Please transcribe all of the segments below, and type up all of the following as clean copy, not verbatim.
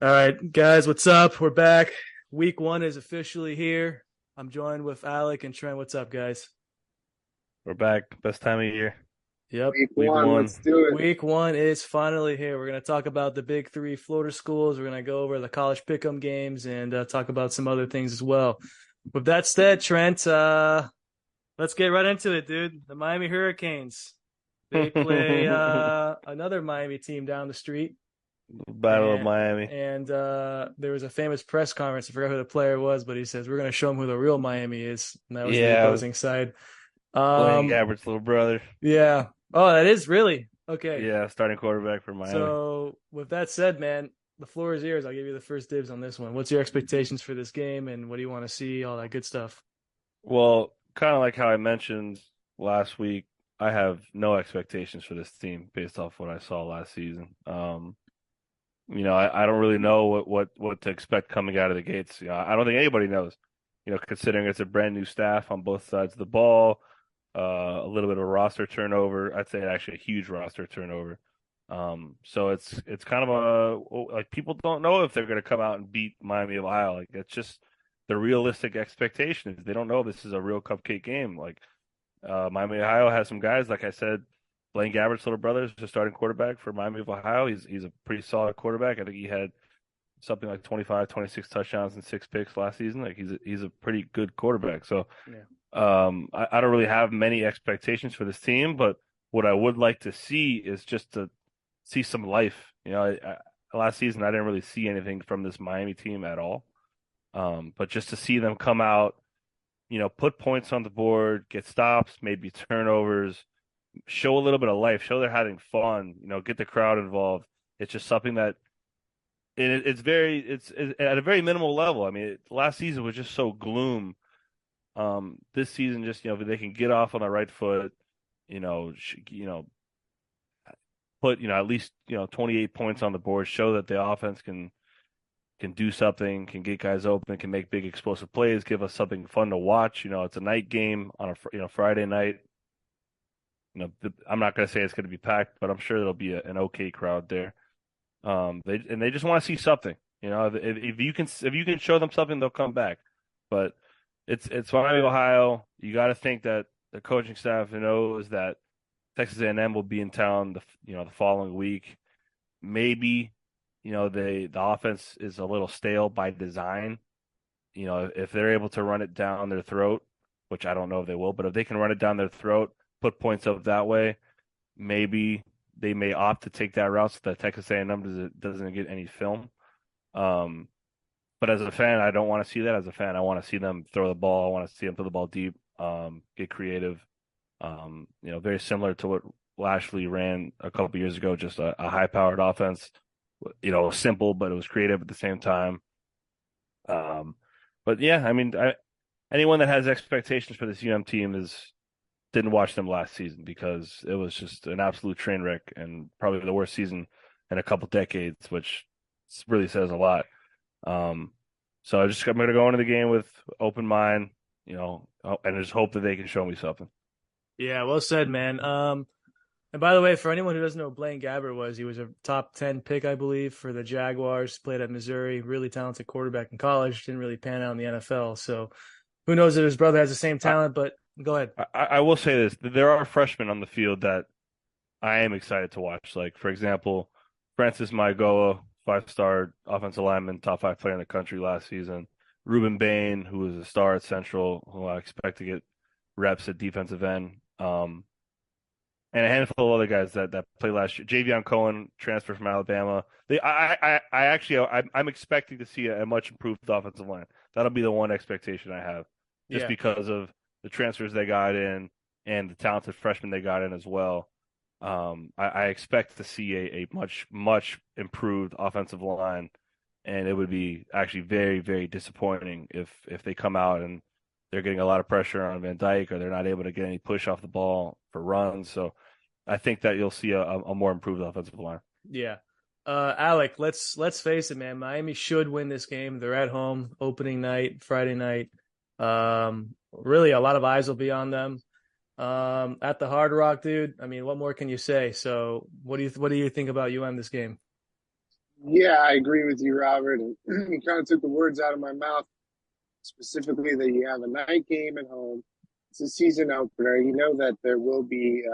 All right, guys, what's up? We're back. Week one is officially here. I'm joined with Alec and Trent. What's up, guys? We're back. Best time of year. Yep. Week Week one, one. let's do it. Week one is finally here. We're going to talk about the big three Florida schools. We're going to go over the college pick'em games and talk about some other things as well. With that said, Trent, let's get right into it, dude. The Miami Hurricanes. They play another Miami team down the street. Battle of And Miami. there was a famous press conference. I forgot who the player was, but he says we're going to show them who the real Miami is, and that was the Yeah, opposing side. Blaine Um, Gabbert's little brother. yeah. Oh, that is really okay. Yeah, starting quarterback for Miami. So with that said, man, the floor is yours. I'll give you the first dibs on this one. What's your expectations for this game, and what do you want to see? All that good stuff. Well, kind of like how I mentioned last week, I have no expectations for this team based off what I saw last season. I don't really know what to expect coming out of the gates. I don't think anybody knows. Considering it's a brand new staff on both sides of the ball, a little bit of a roster turnover. I'd say actually a huge roster turnover. So it's kind of like people don't know if they're going to come out and beat Miami of Ohio. Like it's just the realistic expectation is they don't know if this is a real cupcake game. Like Miami of Ohio has some guys, like I said, Blaine Gabbert's little brother is the starting quarterback for Miami of Ohio. He's a pretty solid quarterback. I think he had something like 25, 26 touchdowns and 6 picks last season. Like he's a pretty good quarterback. So Yeah. I don't really have many expectations for this team, but what I would like to see is just to see some life. Last season I didn't really see anything from this Miami team at all. But just to see them come out, put points on the board, get stops, maybe turnovers, show a little bit of life, show they're having fun, get the crowd involved. It's just something that it's at a very minimal level. I mean, last season was just so gloom. This season, just if they can get off on the right foot, put at least 28 points on the board, show that the offense can do something, can get guys open, can make big explosive plays, give us something fun to watch. It's a night game on a Friday night. I'm not going to say it's going to be packed, but I'm sure there'll be an okay crowd there. They just want to see something. If you can show them something, they'll come back. But it's Miami, Ohio. You got to think that the coaching staff knows that Texas A&M will be in town the following week. Maybe the offense is a little stale by design. If they're able to run it down their throat, which I don't know if they will, but if they can run it down their throat, put points up that way, maybe they may opt to take that route so that Texas A&M doesn't get any film. Um, but as a fan, I don't want to see that. As a fan, I want to see them throw the ball. I want to see them throw the ball deep, get creative. Very similar to what Lashley ran a couple years ago, just a high-powered offense. Simple, but it was creative at the same time. But yeah, I mean, anyone that has expectations for this team didn't watch them last season because it was just an absolute train wreck and probably the worst season in a couple decades, which really says a lot. So I'm going to go into the game with open mind, and just hope that they can show me something. Yeah, well said, man. And by the way, for anyone who doesn't know who Blaine Gabbert was, he was a top 10 pick, I believe, for the Jaguars, played at Missouri, really talented quarterback in college, didn't really pan out in the NFL. So who knows if his brother has the same I, talent, but go ahead. I will say this: there are freshmen on the field that I am excited to watch. Like for example, Francis Maigoa, 5-star offensive lineman, top 5 player in the country last season. Ruben Bain, who was a star at Central, who I expect to get reps at defensive end. And a handful of other guys that played last year. Javion Cohen transferred from Alabama. I'm expecting to see a much improved offensive line. That'll be the one expectation I have, just Yeah. because of the transfers they got in and the talented freshmen they got in as well. I expect to see a much improved offensive line, and it would be actually very, very disappointing if they come out and they're getting a lot of pressure on Van Dyke or they're not able to get any push off the ball for runs. So I think that you'll see a more improved offensive line. Yeah. Alec, let's face it, man. Miami should win this game. They're at home, opening night, Friday night. Really, a lot of eyes will be on them. At the Hard Rock, dude. I mean, what more can you say? So, what do you think about UM this game? Yeah, I agree with you, Robert. And you kind of took the words out of my mouth, specifically that you have a night game at home. It's a season opener. You know that there will be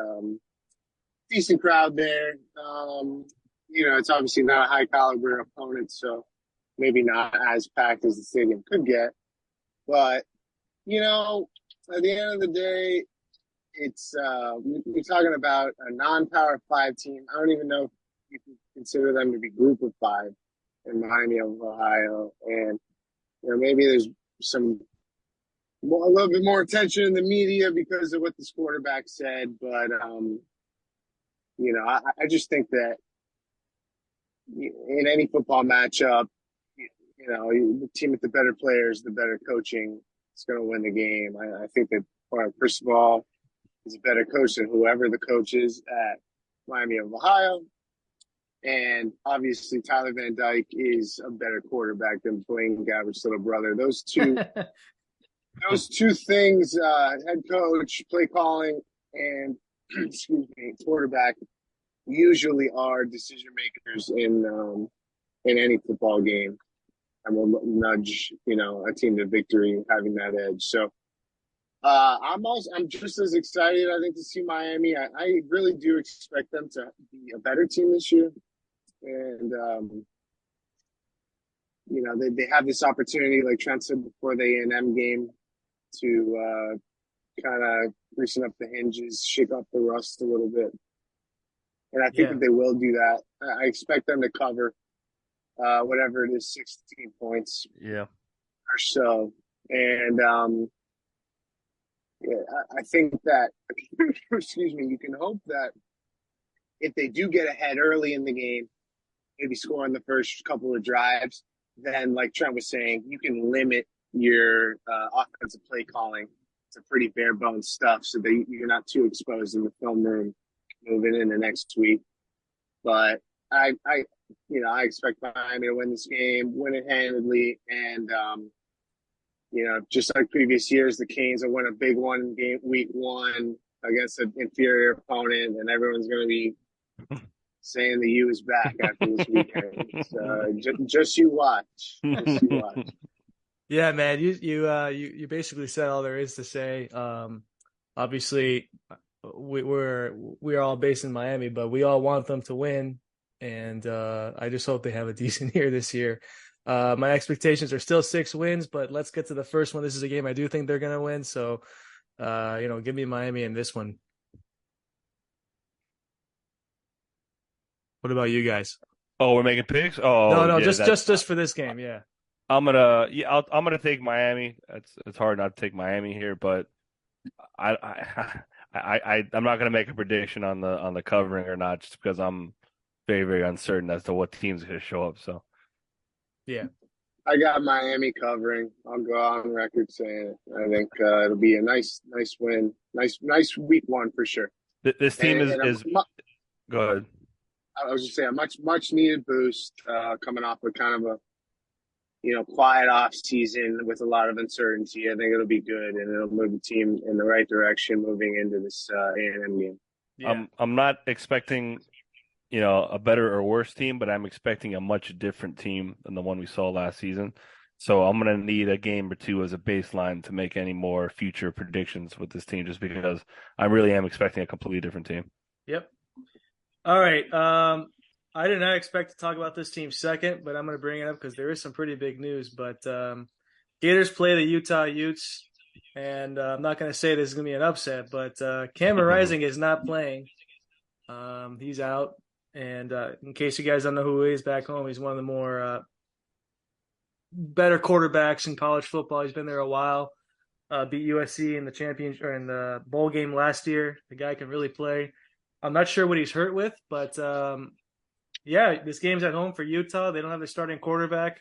decent crowd there. It's obviously not a high caliber opponent, so maybe not as packed as the stadium could get. But you know, at the end of the day, it's you're talking about a non-power five team. I don't even know if you can consider them to be group of five in Miami of Ohio, and maybe there's a little bit more attention in the media because of what this quarterback said. But I just think that in any football matchup, the team with the better players, the better coaching, is going to win the game. I think that first of all, he's a better coach than whoever the coach is at Miami of Ohio. And obviously, Tyler Van Dyke is a better quarterback than Blaine Gabbert's little brother. Those two things, head coach, play calling, and excuse me, quarterback, usually are decision makers in any football game, and will nudge a team to victory having that edge. So I'm just as excited, I think, to see Miami. I really do expect them to be a better team this year, and they have this opportunity, like Trent said before the A&M game, to kind of loosen up the hinges, shake off the rust a little bit. And I think Yeah. that they will do that. I expect them to cover whatever it is, 16 points Yeah. or so. And yeah, I think that, excuse me, you can hope that if they do get ahead early in the game, maybe score on the first couple of drives, then, like Trent was saying, you can limit your offensive play calling to pretty bare bones stuff so that you're not too exposed in the film room moving into next week. But I expect Miami to win this game, win it handedly, and just like previous years, the Canes will win a big one in week one against an inferior opponent, and everyone's going to be saying the U is back after this weekend. So just you watch. Just you watch. Yeah, man, you basically said all there is to say. Obviously, we're all based in Miami, but we all want them to win, and I just hope they have a decent year this year. My expectations are still 6 wins, but let's get to the first one. This is a game I do think they're gonna win, so give me Miami in this one. What about you guys? Oh, we're making picks. No, Oh, no, yeah. just for this game, yeah. I'm gonna take Miami. It's hard not to take Miami here, but I I'm not gonna make a prediction on the covering or not, just because I'm very, very uncertain as to what team's gonna show up. So Yeah. I got Miami covering. I'll go on record saying it. I think it'll be a nice win. Nice week one for sure. this team And is go ahead. I was just saying a much needed boost coming off of kind of a quiet off season with a lot of uncertainty. I think it'll be good, and it'll move the team in the right direction moving into this A&M game. Yeah. I'm not expecting a better or worse team, but I'm expecting a much different team than the one we saw last season. So I'm going to need a game or two as a baseline to make any more future predictions with this team, just because I really am expecting a completely different team. Yep. All right. I did not expect to talk about this team second, but I'm going to bring it up because there is some pretty big news. But Gators play the Utah Utes, and I'm not going to say this is going to be an upset, but Cameron Rising is not playing. He's out. And in case you guys don't know who he is back home, he's one of the more better quarterbacks in college football. He's been there a while. Beat USC in the championship or in the bowl game last year. The guy can really play. I'm not sure what he's hurt with, but yeah, this game's at home for Utah. They don't have their starting quarterback.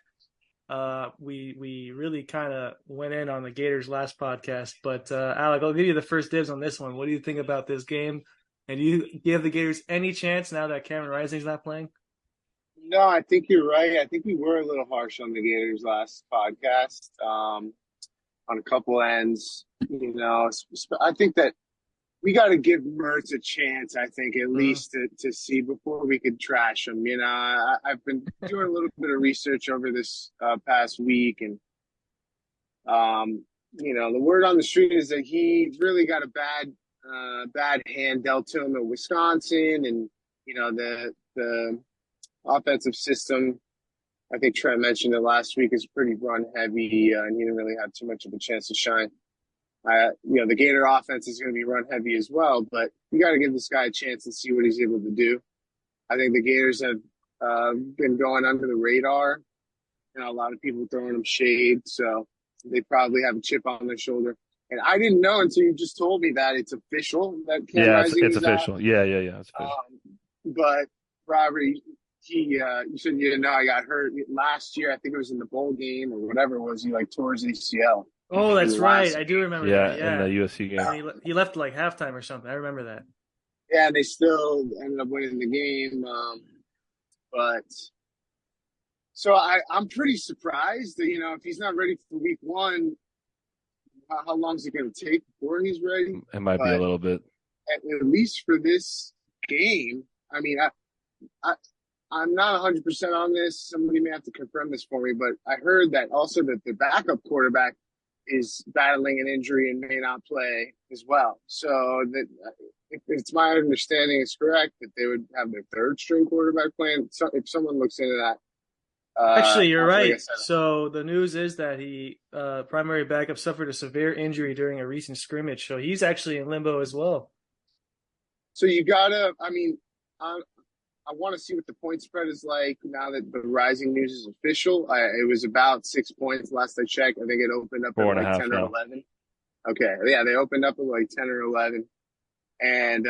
We really kind of went in on the Gators last podcast, but Alec, I'll give you the first dibs on this one. What do you think about this game? And do you give the Gators any chance now that Cameron Rising's not playing? No, I think you're right. I think we were a little harsh on the Gators last podcast on a couple ends. I think that we got to give Mhatt a chance, I think, at Mhm. least to see before we could trash him. You know, I've been doing a little bit of research over this past week, and the word on the street is that he really got a bad hand dealt to him at Wisconsin, and the offensive system. I think Trent mentioned it last week is pretty run heavy, and he didn't really have too much of a chance to shine. The Gator offense is going to be run heavy as well, but you got to give this guy a chance and see what he's able to do. I think the Gators have been going under the radar. A lot of people throwing them shade, so they probably have a chip on their shoulder. And I didn't know until you just told me that it's official that Cam Yeah, Rising it's is out. official. Yeah, it's official. But Robert, you said you didn't know I got hurt last year. I think it was in the bowl game or whatever it was. He tore his ACL. Oh, that's right. I do remember that. In the USC game. And he left like halftime or something. I remember that. Yeah, and they still ended up winning the game. So I'm pretty surprised that, if he's not ready for week one, how long is it going to take before he's ready? It might be a little bit. At least for this game, I mean, I'm not 100% on this. Somebody may have to confirm this for me, but I heard that also that the backup quarterback is battling an injury and may not play as well. So that if it's my understanding is correct, that they would have their third string quarterback playing. So if someone looks into that. Actually, you're right. So the news is that he, primary backup, suffered a severe injury during a recent scrimmage. So he's actually in limbo as well. So you gotta, I want to see what the point spread is like now that the Rising news is official. It was about 6 points last I checked. I think it opened up at like 10 or 11. Okay, yeah, they opened up at like 10 or 11, and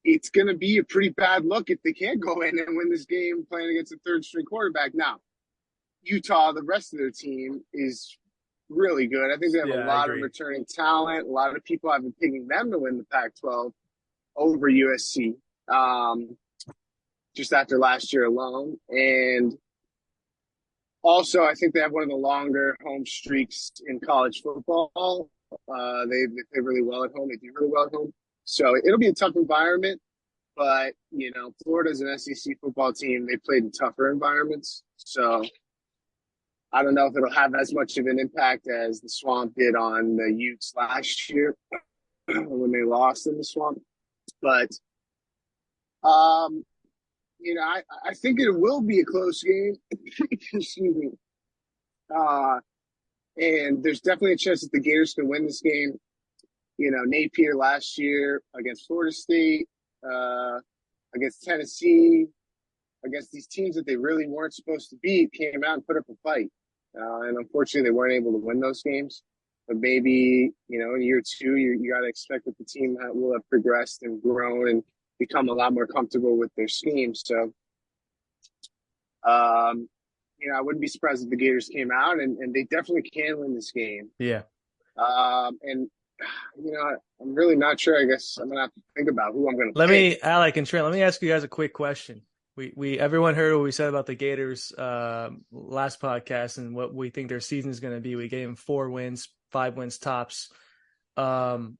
it's going to be a pretty bad look if they can't go in and win this game playing against a third string quarterback. Now, Utah, the rest of their team is really good. I think they have a lot of returning talent. A lot of people have been picking them to win the Pac-12 over USC just after last year alone. And also, I think they have one of the longer home streaks in college football. They play really well at home. They do really well at home. So it'll be a tough environment, but, Florida's an SEC football team. They played in tougher environments. So I don't know if it'll have as much of an impact as the Swamp did on the Utes last year when they lost in the Swamp. But, I think it will be a close game. Excuse me. And there's definitely a chance that the Gators can win this game. Napier last year against Florida State, against Tennessee, against these teams that they really weren't supposed to beat, came out and put up a fight. And unfortunately, they weren't able to win those games. But maybe, in year two, you got to expect that the team will have progressed and grown and become a lot more comfortable with their scheme. So, I wouldn't be surprised if the Gators came out, and they definitely can win this game. Yeah. And I'm really not sure. I guess I'm going to have to think about who I'm going to pick. Alec and Trent, let me ask you guys a quick question. Everyone heard what we said about the Gators last podcast and what we think their season is going to be. We gave them 4 wins, 5 wins tops. On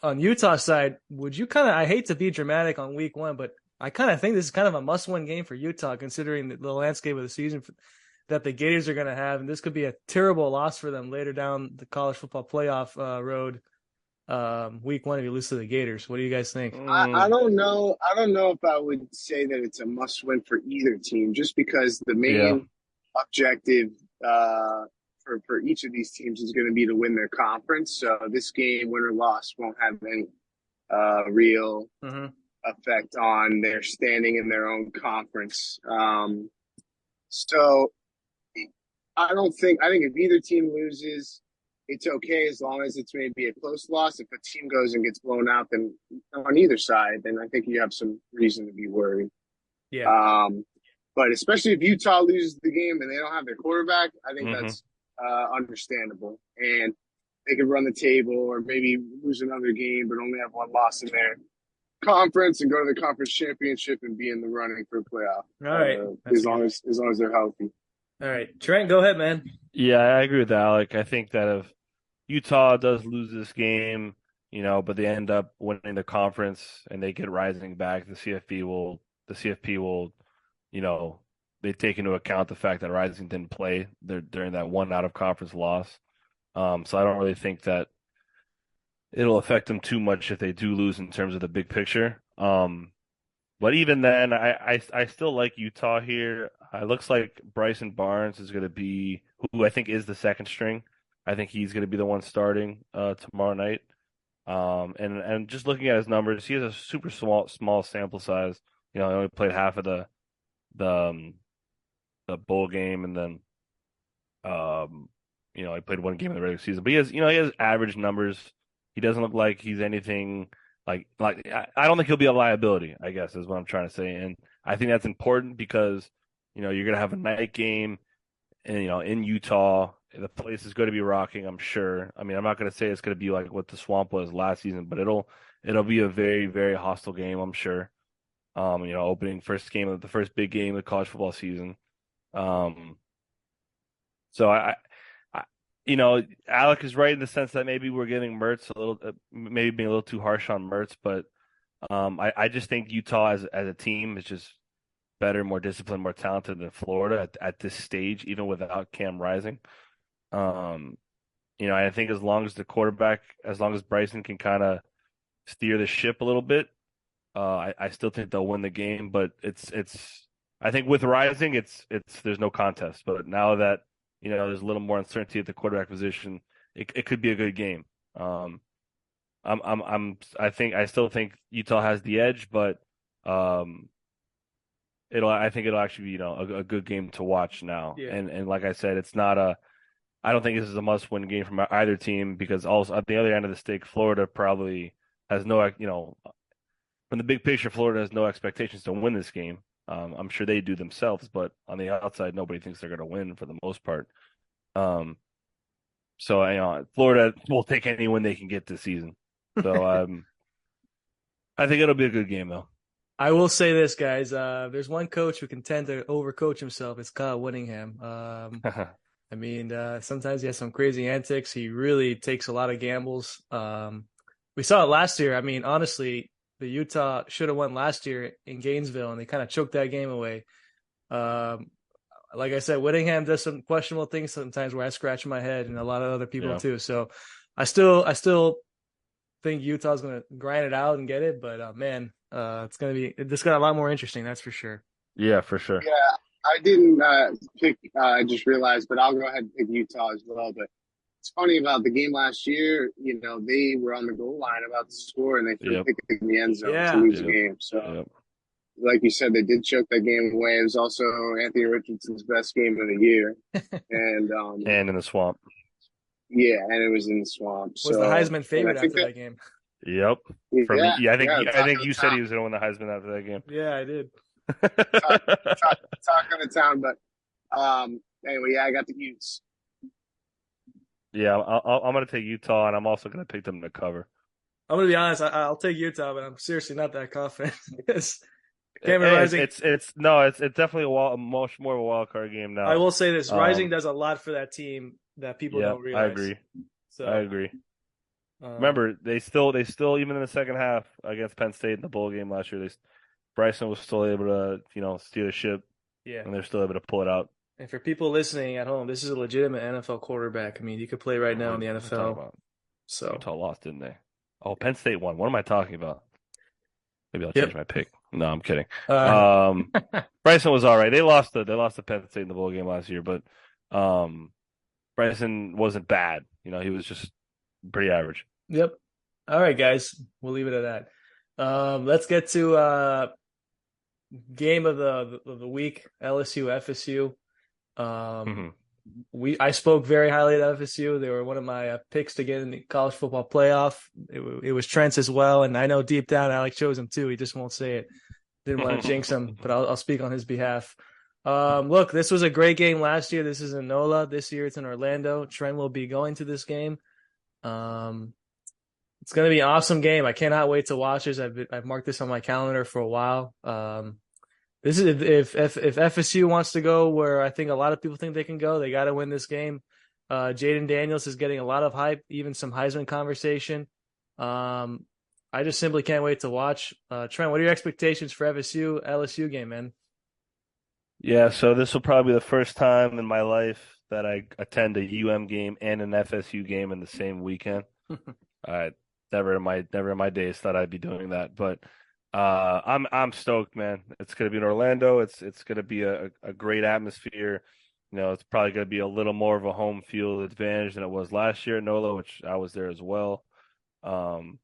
Utah's side, would you I hate to be dramatic on week 1, but I kind of think this is kind of a must-win game for Utah, considering the landscape of the season that the Gators are going to have, and this could be a terrible loss for them later down the college football playoff road. Week 1 if you lose to the Gators. What do you guys think? I don't know. I don't know if I would say that it's a must-win for either team, just because the main objective for each of these teams is going to be to win their conference. So this game, win or loss, won't have any real effect on their standing in their own conference. So I think if either team loses, it's okay as long as it's maybe a close loss. If a team goes and gets blown out, then on either side, then I think you have some reason to be worried. Yeah. But especially if Utah loses the game and they don't have their quarterback, I think that's understandable. And they could run the table or maybe lose another game but only have one loss in their conference and go to the conference championship and be in the running for a playoff. All right. As long as they're healthy. All right. Trent, go ahead, man. Yeah, I agree with Alec. I think that if Utah does lose this game, but they end up winning the conference and they get Rising back, the CFP will, you know, they take into account the fact that Rising didn't play there during that one out of conference loss. So I don't really think that it'll affect them too much if they do lose in terms of the big picture. But even then, I still like Utah here. It looks like Bryson Barnes is going to be who I think is the second string. I think he's going to be the one starting tomorrow night. And just looking at his numbers, he has a super small sample size. He only played half of the the bowl game, and then he played one game in the regular season. But he has average numbers. He doesn't look like he's anything like I don't think he'll be a liability, I guess is what I'm trying to say. And I think that's important because you're gonna have a night game and in Utah. The place is going to be rocking, I'm sure. I mean, I'm not going to say it's going to be like what the Swamp was last season, but it'll be a very, very hostile game, I'm sure. Opening first game of the first big game of the college football season. So Alec is right in the sense that maybe we're giving Mertz a little, maybe being a little too harsh on Mertz, but I just think Utah as a team is just better, more disciplined, more talented than Florida at this stage, even without Cam Rising. I think as long as Bryson can kind of steer the ship a little bit, I still think they'll win the game. But I think with Rising, there's no contest. But now that there's a little more uncertainty at the quarterback position, it could be a good game. I still think Utah has the edge, but I think it'll actually be a good game to watch now. Yeah. And like I said, I don't think this is a must-win game from either team because also at the other end of the stick, Florida probably has no, from the big picture, Florida has no expectations to win this game. I'm sure they do themselves, but on the outside, nobody thinks they're going to win for the most part. So Florida will take any win they can get this season. So I think it'll be a good game though. I will say this, guys. There's one coach who can tend to overcoach himself. It's Kyle Whittingham. I mean, sometimes he has some crazy antics. He really takes a lot of gambles. We saw it last year. I mean, honestly, the Utah should have won last year in Gainesville, and they kind of choked that game away. Like I said, Whittingham does some questionable things sometimes where I scratch my head, and a lot of other people too. So I still think Utah's going to grind it out and get it. But man, it's going to be just got a lot more interesting. That's for sure. Yeah, for sure. Yeah. I didn't pick, I just realized, but I'll go ahead and pick Utah as well. But it's funny about the game last year, they were on the goal line about to score and they threw a pick in the end zone to lose the game. So, like you said, they did choke that game away. It was also Anthony Richardson's best game of the year. And in the Swamp. Yeah, and it was in the Swamp. Was the Heisman favorite after that game? Yep. I think you said he was going to win the Heisman after that game. Yeah, I did. Talk of the town, but anyway, I got the Utes. Yeah, I'm going to take Utah, and I'm also going to pick them to cover. I'm going to be honest. I'll take Utah, but I'm seriously not that confident because Rising. It's definitely much more of a wild card game now. I will say this: Rising does a lot for that team that people don't realize. I agree. I agree. Remember, they still even in the second half against Penn State in the bowl game last year, Bryson was still able to, steer the ship. Yeah. And they're still able to pull it out. And for people listening at home, this is a legitimate NFL quarterback. I mean, you could play right now in the NFL. So Utah lost, didn't they? Oh, Penn State won. What am I talking about? Maybe I'll change my pick. No, I'm kidding. Bryson was all right. They lost to Penn State in the bowl game last year, but Bryson wasn't bad. He was just pretty average. Yep. All right, guys. We'll leave it at that. Let's get to game of the week, LSU FSU. I spoke very highly of FSU. They were one of my picks to get in the college football playoff. It was Trent's as well, and I know deep down Alec chose him too. He just won't say it. Didn't want to jinx him, but I'll speak on his behalf. Look, this was a great game last year. This is in NOLA. This year it's in Orlando. Trent will be going to this game. It's going to be an awesome game. I cannot wait to watch this. I've marked this on my calendar for a while. This is if FSU wants to go where I think a lot of people think they can go, they got to win this game. Jaden Daniels is getting a lot of hype, even some Heisman conversation. I just simply can't wait to watch. Trent, what are your expectations for FSU LSU game, man? Yeah, so this will probably be the first time in my life that I attend a UM game and an FSU game in the same weekend. I never in my days thought I'd be doing that, but I'm stoked, man. It's gonna be in Orlando. It's gonna be a great atmosphere. It's probably gonna be a little more of a home field advantage than it was last year at NOLA, which I was there as well. Um,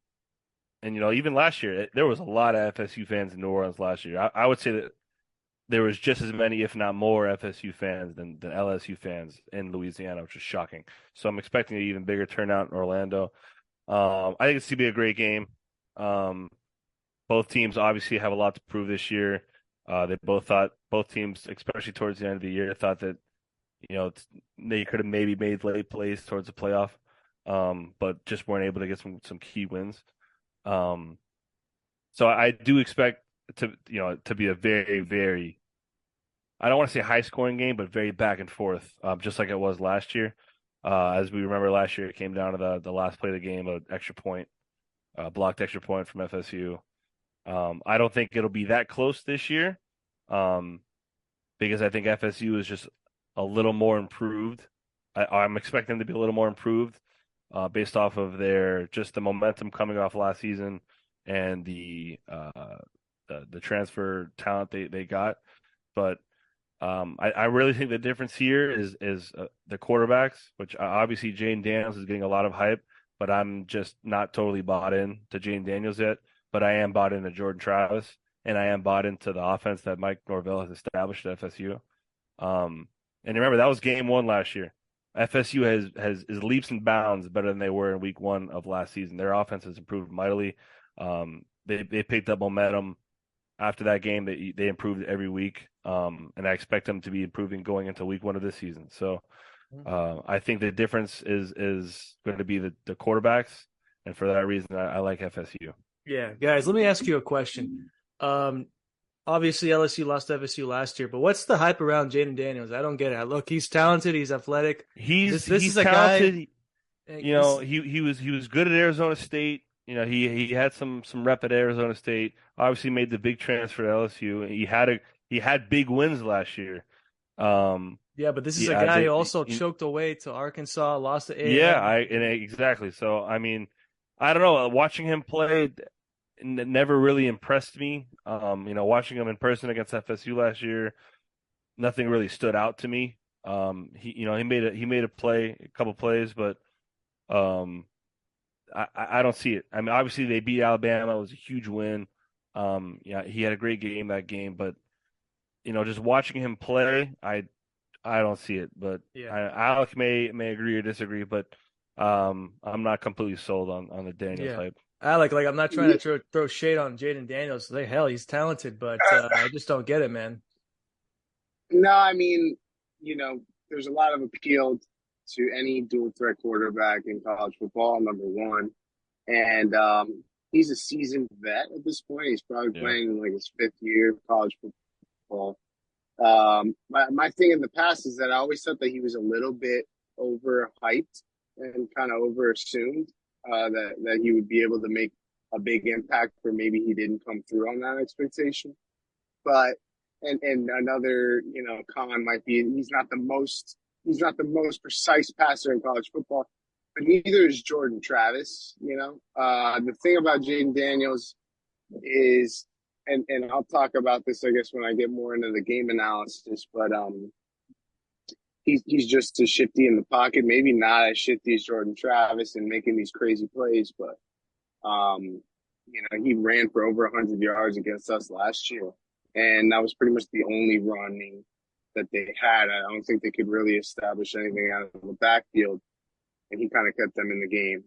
and even last year, there was a lot of FSU fans in New Orleans last year. I would say that there was just as many, if not more, FSU fans than LSU fans in Louisiana, which is shocking. So I'm expecting an even bigger turnout in Orlando. I think it's going to be a great game. Um, both teams obviously have a lot to prove this year. Both teams, especially towards the end of the year, thought that they could have maybe made late plays towards the playoff, but just weren't able to get some key wins. Um, so I do expect to be a very, very, I don't want to say high scoring game, but very back and forth, just like it was last year. As we remember last year, it came down to the last play of the game, an extra point, blocked extra point from FSU. I don't think it'll be that close this year, because I think FSU is just a little more improved. I'm expecting them to be a little more improved, based off of the momentum coming off last season and the transfer talent they got. But I really think the difference here is the quarterbacks, which obviously Jane Daniels is getting a lot of hype, but I'm just not totally bought in to Jane Daniels yet. But I am bought into Jordan Travis, and I am bought into the offense that Mike Norvell has established at FSU. And remember, that was game one last year. FSU is leaps and bounds better than they were in week one of last season. Their offense has improved mightily. They picked up momentum after that game. They improved every week, and I expect them to be improving going into week one of this season. So I think the difference is going to be the quarterbacks, and for that reason, I like FSU. Yeah, guys, let me ask you a question. Obviously LSU lost to FSU last year, but what's the hype around Jaden Daniels? I don't get it. Look, he's talented, he's athletic. He's This is talented. a guy. He was good at Arizona State. He had some rep at Arizona State. Obviously made the big transfer to LSU. He had big wins last year. Yeah, but this is a guy who also choked away to Arkansas, lost to A&M. Yeah, exactly. So I mean, I don't know. Watching him play never really impressed me. Watching him in person against FSU last year, nothing really stood out to me. He made a couple plays, but I don't see it. I mean, obviously they beat Alabama. It was a huge win. Yeah, he had a great game that game, but just watching him play, I don't see it. But Yeah. Alec may agree or disagree, but I'm not completely sold on the Daniels hype. Alec, I'm not trying to throw shade on Jaden Daniels. Hell, he's talented, but I just don't get it, man. No, I mean, there's a lot of appeal to any dual threat quarterback in college football, number one. And he's a seasoned vet at this point. He's probably playing like his fifth year of college football. My thing in the past is that I always thought that he was a little bit overhyped and kind of overassumed that he would be able to make a big impact, or maybe he didn't come through on that expectation. But and another con might be he's not the most precise passer in college football, but neither is Jordan Travis. The thing about Jaden Daniels is, and I'll talk about this, I guess, when I get more into the game analysis, but he's just as shifty in the pocket, maybe not as shifty as Jordan Travis and making these crazy plays, but he ran for over 100 yards against us last year, and that was pretty much the only running that they had. I don't think they could really establish anything out of the backfield, and he kind of kept them in the game.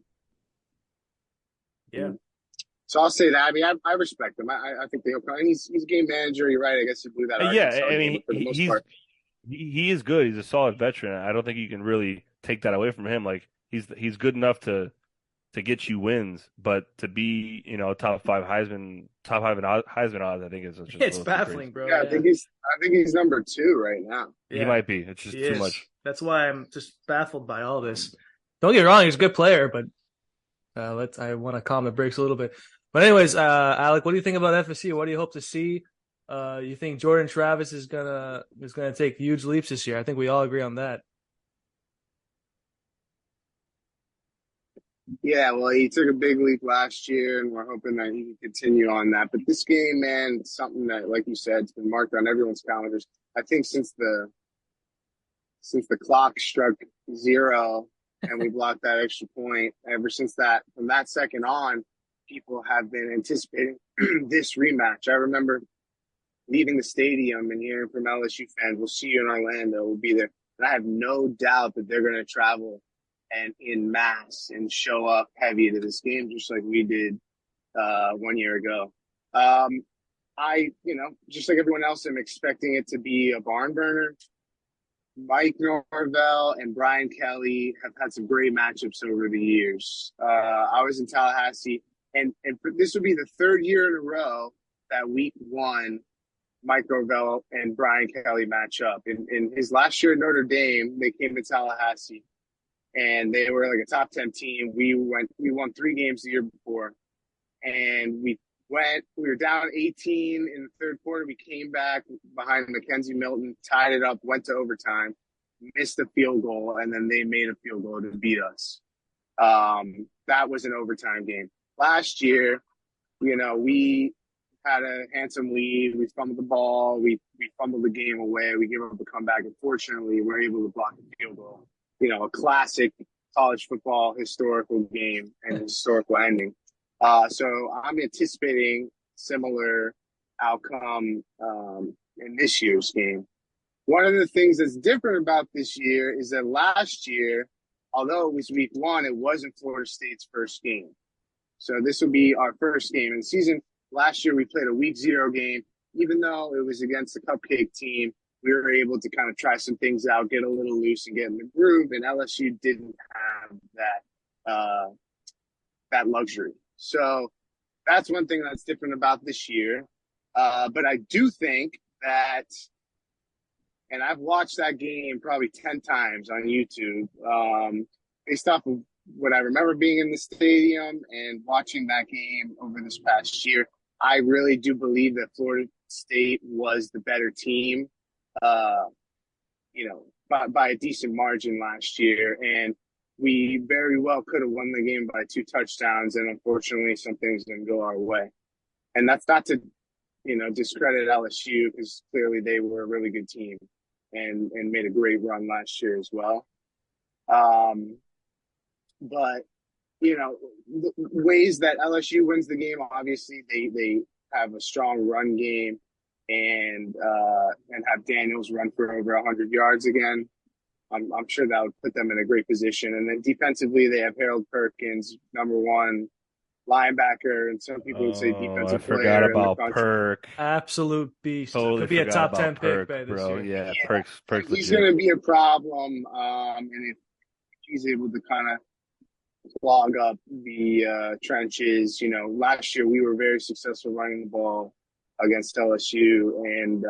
Yeah. So I'll say that. I mean, I respect him. I think he'll come. He's a game manager. You're right. I guess he blew that. Yeah, I mean, he is good. He's a solid veteran. I don't think you can really take that away from him. Like he's good enough to to get you wins, but to be, top five in Heisman odds, I think is just a It's little too crazy. baffling, bro. Yeah, Yeah, I think he's number 2 right now. He yeah, might be. It's he just too is. much. That's why I'm just baffled by all this. Don't get me wrong, he's a good player, but I want to calm the brakes a little bit. But anyways, Alec, what do you think about FSU? What do you hope to see? You think Jordan Travis is gonna take huge leaps this year? I think we all agree on that. Yeah, well, he took a big leap last year, and we're hoping that he can continue on that. But this game, man, it's something that, like you said, it's been marked on everyone's calendars. I think since the clock struck 0 and we blocked that extra point, ever since that, from that second on, people have been anticipating this rematch. I remember leaving the stadium and hearing from LSU fans, "We'll see you in Orlando. We'll be there." And I have no doubt that they're going to travel and in mass and show up heavy to this game, just like we did 1 year ago. Just like everyone else, am expecting it to be a barn burner. Mike Norvell and Brian Kelly have had some great matchups over the years. I was in Tallahassee, and this would be the 3rd year in a row that week 1, Mike Norvell and Brian Kelly match up. In his last year at Notre Dame, they came to Tallahassee, and they were like a top 10 team. We won 3 games the year before, and we were down 18 in the 3rd quarter. We came back behind Mackenzie Milton, tied it up, went to overtime, missed a field goal, and then they made a field goal to beat us. That was an overtime game. Last year, we had a handsome lead. We fumbled the ball. We fumbled the game away. We gave up a comeback. Unfortunately, we're able to block the field goal. A classic college football historical game and historical ending. So I'm anticipating similar outcome in this year's game. One of the things that's different about this year is that last year, although it was week 1, it wasn't Florida State's first game. So this will be our first game in the season. Last year, we played a week 0 game. Even though it was against a cupcake team, we were able to kind of try some things out, get a little loose and get in the groove. And LSU didn't have that luxury. So that's one thing that's different about this year. But I do think that, and I've watched that game probably 10 times on YouTube, based off of what I remember being in the stadium and watching that game over this past year. I really do believe that Florida State was the better team, by a decent margin last year. And we very well could have won the game by 2 touchdowns, and unfortunately, some things didn't go our way. And that's not to, discredit LSU, because clearly they were a really good team and made a great run last year as well. But the ways that LSU wins the game, obviously they have a strong run game and have Daniels run for over 100 yards again. I'm sure that would put them in a great position. And then defensively, they have Harold Perkins, number 1 linebacker, and some people would say defensive player. I forgot about Perk. Absolute beast. Totally Could be a top 10 Perk, pick by this bro. year. Yeah, Perk's He's legit. going to be a problem, and if he's able to kind of clog up the trenches. Last year we were very successful running the ball against LSU, and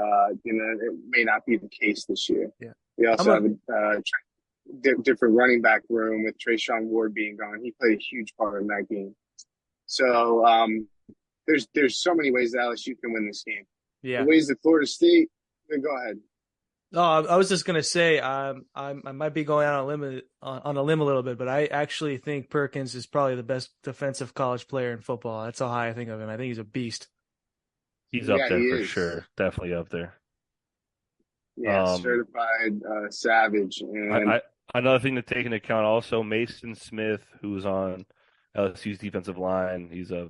it may not be the case this year. Yeah. We also have a different running back room with Trayshawn Ward being gone. He played a huge part in that game. So there's so many ways that LSU can win this game. Yeah. The ways that Florida State. Go ahead. No, I was just gonna say I might be going out on a limb a little bit, but I actually think Perkins is probably the best defensive college player in football. That's how high I think of him. I think he's a beast. He's up there for is. sure. Definitely up there. Yeah, certified savage. And another thing to take into account also, Mason Smith, who's on LSU's defensive line. He's I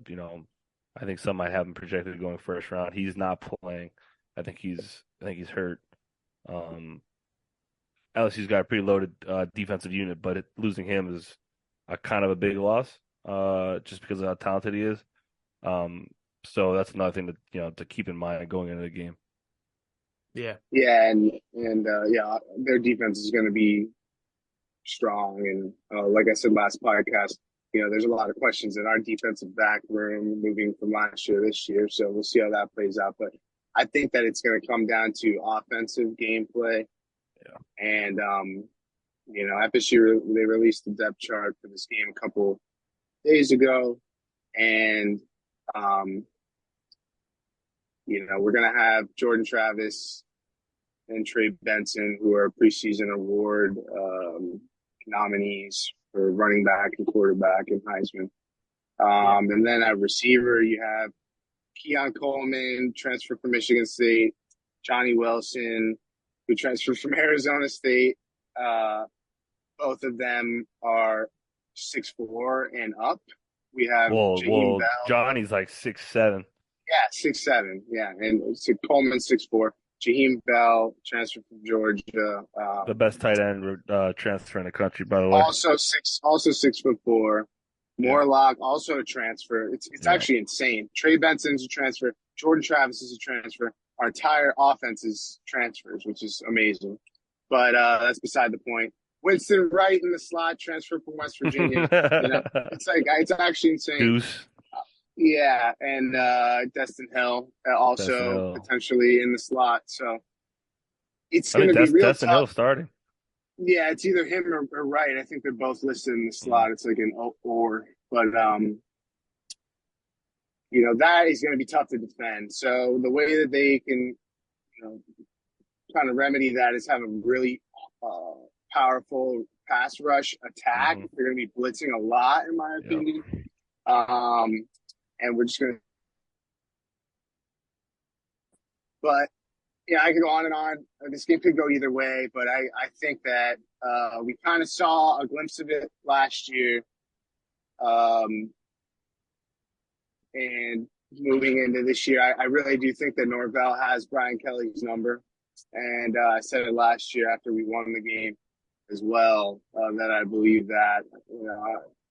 think some might have him projected going first round. He's not playing. I think he's hurt. LSU's got a pretty loaded defensive unit, but losing him is a kind of a big loss, just because of how talented he is. So that's another thing to keep in mind going into the game. Yeah. Yeah, and their defense is going to be strong, and like I said last podcast, there's a lot of questions in our defensive back room moving from last year to this year. So we'll see how that plays out. But I think that it's going to come down to offensive gameplay. Yeah. And, FSU, they released the depth chart for this game a couple days ago. And, we're going to have Jordan Travis and Trey Benson, who are preseason award nominees for running back and quarterback and Heisman. And then at receiver, you have Keon Coleman, transfer from Michigan State, Johnny Wilson, who transferred from Arizona State. Both of them are 6'4" and up. We have Whoa, Bell. Johnny's like 6'7". Yeah, 6'7". Yeah, and Coleman 6'4". Jaheim Bell, transfer from Georgia. The best tight end transfer in the country, by the way. Also 6'4". Morlock, also a transfer. It's actually insane. Trey Benson's a transfer. Jordan Travis is a transfer. Our entire offense is transfers, which is amazing. But that's beside the point. Winston Wright in the slot, transfer from West Virginia. It's actually insane. Goose. Yeah, and Destin Hill also potentially in the slot. So it's going to be real Destin tough. Hill starting. Yeah, it's either him or Wright. I think they're both listed in the slot. It's like an or. But, that is going to be tough to defend. So the way that they can, kind of remedy that is have a really powerful pass rush attack. They're going to be blitzing a lot, in my opinion. And we're just going to. But, yeah, I could go on and on. This game could go either way, but I think that we kind of saw a glimpse of it last year. And moving into this year, I really do think that Norvell has Brian Kelly's number. And I said it last year after we won the game as well, that I believe that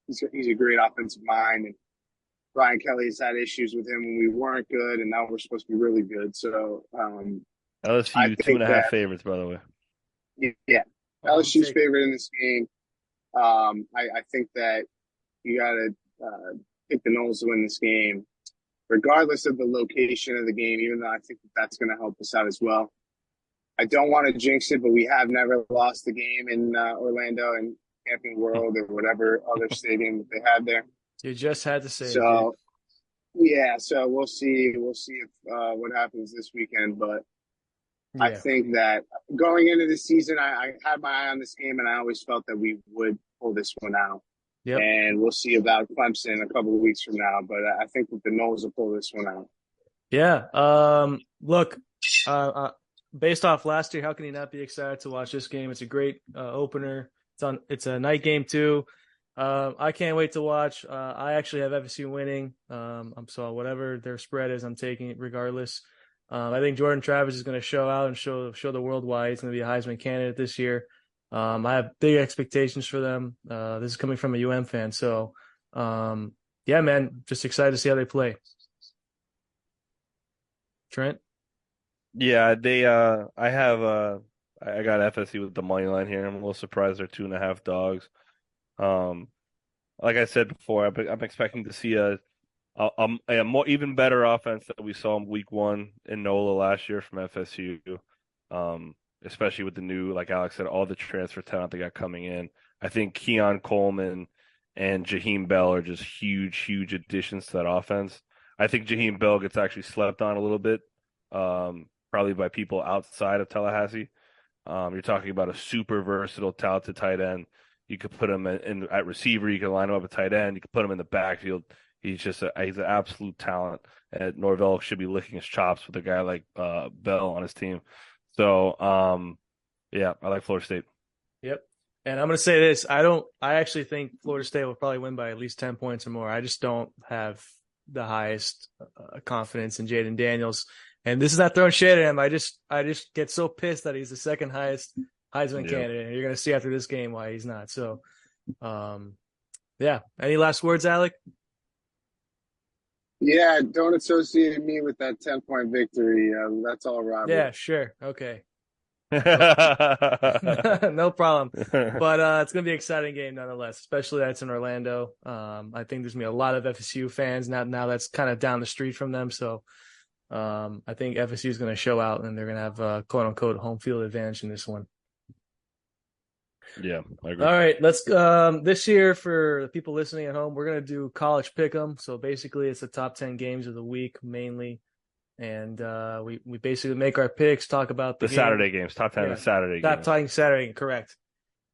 he's a great offensive mind. And Brian Kelly's had issues with him when we weren't good, and now we're supposed to be really good. So LSU 2.5 favorites, by the way. Yeah, LSU's favorite in this game. I think that you got to pick the Noles to win this game, regardless of the location of the game, even though I think that's going to help us out as well. I don't want to jinx it, but we have never lost a game in Orlando and Camping World or whatever other stadium that they had there. You just had to say so. Yeah, so we'll see. We'll see if what happens this weekend. But I think that going into the season, I had my eye on this game, and I always felt that we would pull this one out. Yep. And we'll see about Clemson a couple of weeks from now. But I think that the Noles will pull this one out. Yeah. Look, based off last year, how can you not be excited to watch this game? It's a great opener. It's a night game too. I can't wait to watch. I actually have FSU winning. So whatever their spread is, I'm taking it regardless. I think Jordan Travis is going to show out and show the world why he's going to be a Heisman candidate this year. I have big expectations for them. This is coming from a UM fan. So, yeah, man, just excited to see how they play. Trent? Yeah, I got FSU with the money line here. I'm a little surprised they're 2.5 dogs. Like I said before, I'm expecting to see a more even better offense that we saw in week 1 in NOLA last year from FSU. Especially with the new, like Alex said, all the transfer talent they got coming in. I think Keon Coleman and Jaheim Bell are just huge additions to that offense. I think Jaheim Bell gets actually slept on a little bit, probably by people outside of Tallahassee. You're talking about a super versatile, talented tight end. You could put him at receiver. You can line him up at tight end. You could put him in the backfield. He's an absolute talent. And Norvell should be licking his chops with a guy like Bell on his team. So, yeah, I like Florida State. Yep. And I'm going to say this. I actually think Florida State will probably win by at least 10 points or more. I just don't have the highest confidence in Jaden Daniels. And this is not throwing shade at him. I just get so pissed that he's the second highest Heisman candidate. And you're going to see after this game why he's not. So, yeah. Any last words, Alec? Yeah, don't associate me with that 10-point victory. That's all Robert. Yeah, sure. Okay. No problem. But it's gonna be an exciting game nonetheless, especially that it's in Orlando. I think there's gonna be a lot of FSU fans now that's kind of down the street from them. So I think FSU is gonna show out and they're gonna have quote unquote home field advantage in this one. Yeah, I agree. All right, let's this year for the people listening at home, we're gonna do college pick'em. So basically it's the top 10 games of the week mainly. And we basically make our picks, talk about the game. Saturday games, top 10 of Saturday top games. talking Saturday, correct.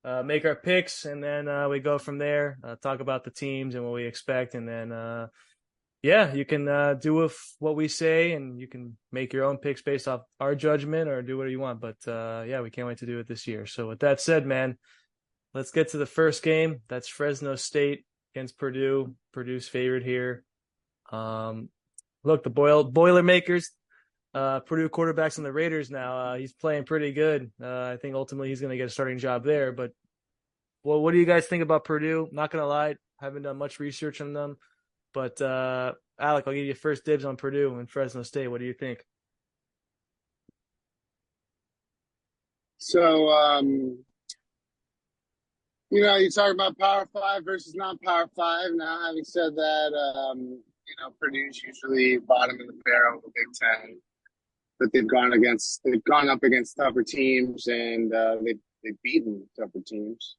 Make our picks, and then we go from there. Talk about the teams and what we expect, and then you can do with what we say, and you can make your own picks based off our judgment, or do whatever you want. But we can't wait to do it this year. So with that said, man, let's get to the first game. That's Fresno State against Purdue. Purdue's favorite here. Look, the Boilermakers, Purdue quarterback's on the Raiders now. He's playing pretty good. I think ultimately he's going to get a starting job there. But, well, what do you guys think about Purdue? Not going to lie, haven't done much research on them. But, Alec, I'll give you first dibs on Purdue and Fresno State. What do you think? So, you talk about Power 5 versus non-Power 5. Now, having said that, Purdue's usually bottom of the barrel of the Big Ten, but they've gone up against tougher teams, and they've beaten tougher teams.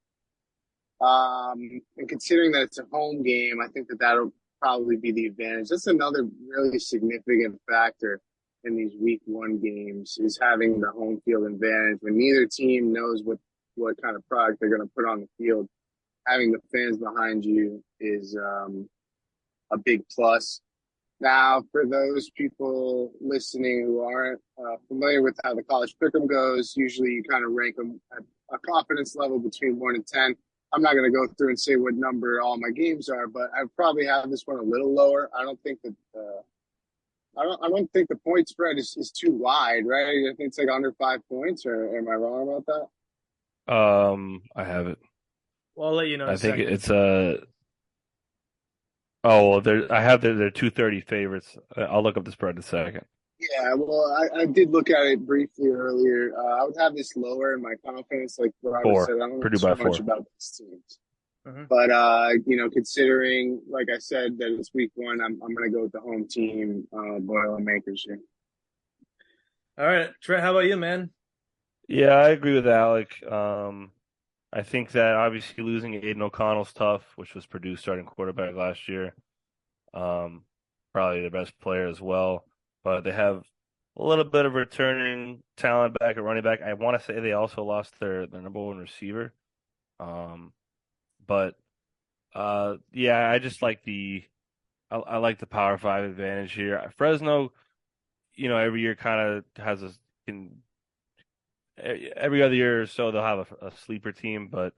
And considering that it's a home game, I think that'll probably be the advantage. That's another really significant factor in these Week 1 games, is having the home field advantage. When neither team knows what kind of product they're going to put on the field, having the fans behind you is a big plus. Now, for those people listening who aren't familiar with how the college pick'em goes, usually you kind of rank them at a confidence level between 1 and 10. I'm not going to go through and say what number all my games are, but I probably have this one a little lower. I don't think that I don't think the point spread is too wide, right? I think it's like under 5 points, or am I wrong about that? I have it. Well, I'll let you know. I think it's Oh, well, I have their 230 favorites. I'll look up the spread in a second. Yeah, well, I did look at it briefly earlier. I would have this lower in my confidence, like Robert said. I don't know Purdue so by much 4. about these teams. Mm-hmm. But, considering, like I said, that it's Week 1, I'm going to go with the home team, Boilermakers here. All right. Trent, how about you, man? Yeah, I agree with Alec. I think that obviously losing Aiden O'Connell's tough, which was Purdue's starting quarterback last year. Probably the best player as well. But they have a little bit of returning talent back at running back. I want to say they also lost their number 1 receiver. But I just like I like the Power 5 advantage here. Fresno, every year kind of has every other year or so they'll have a sleeper team, but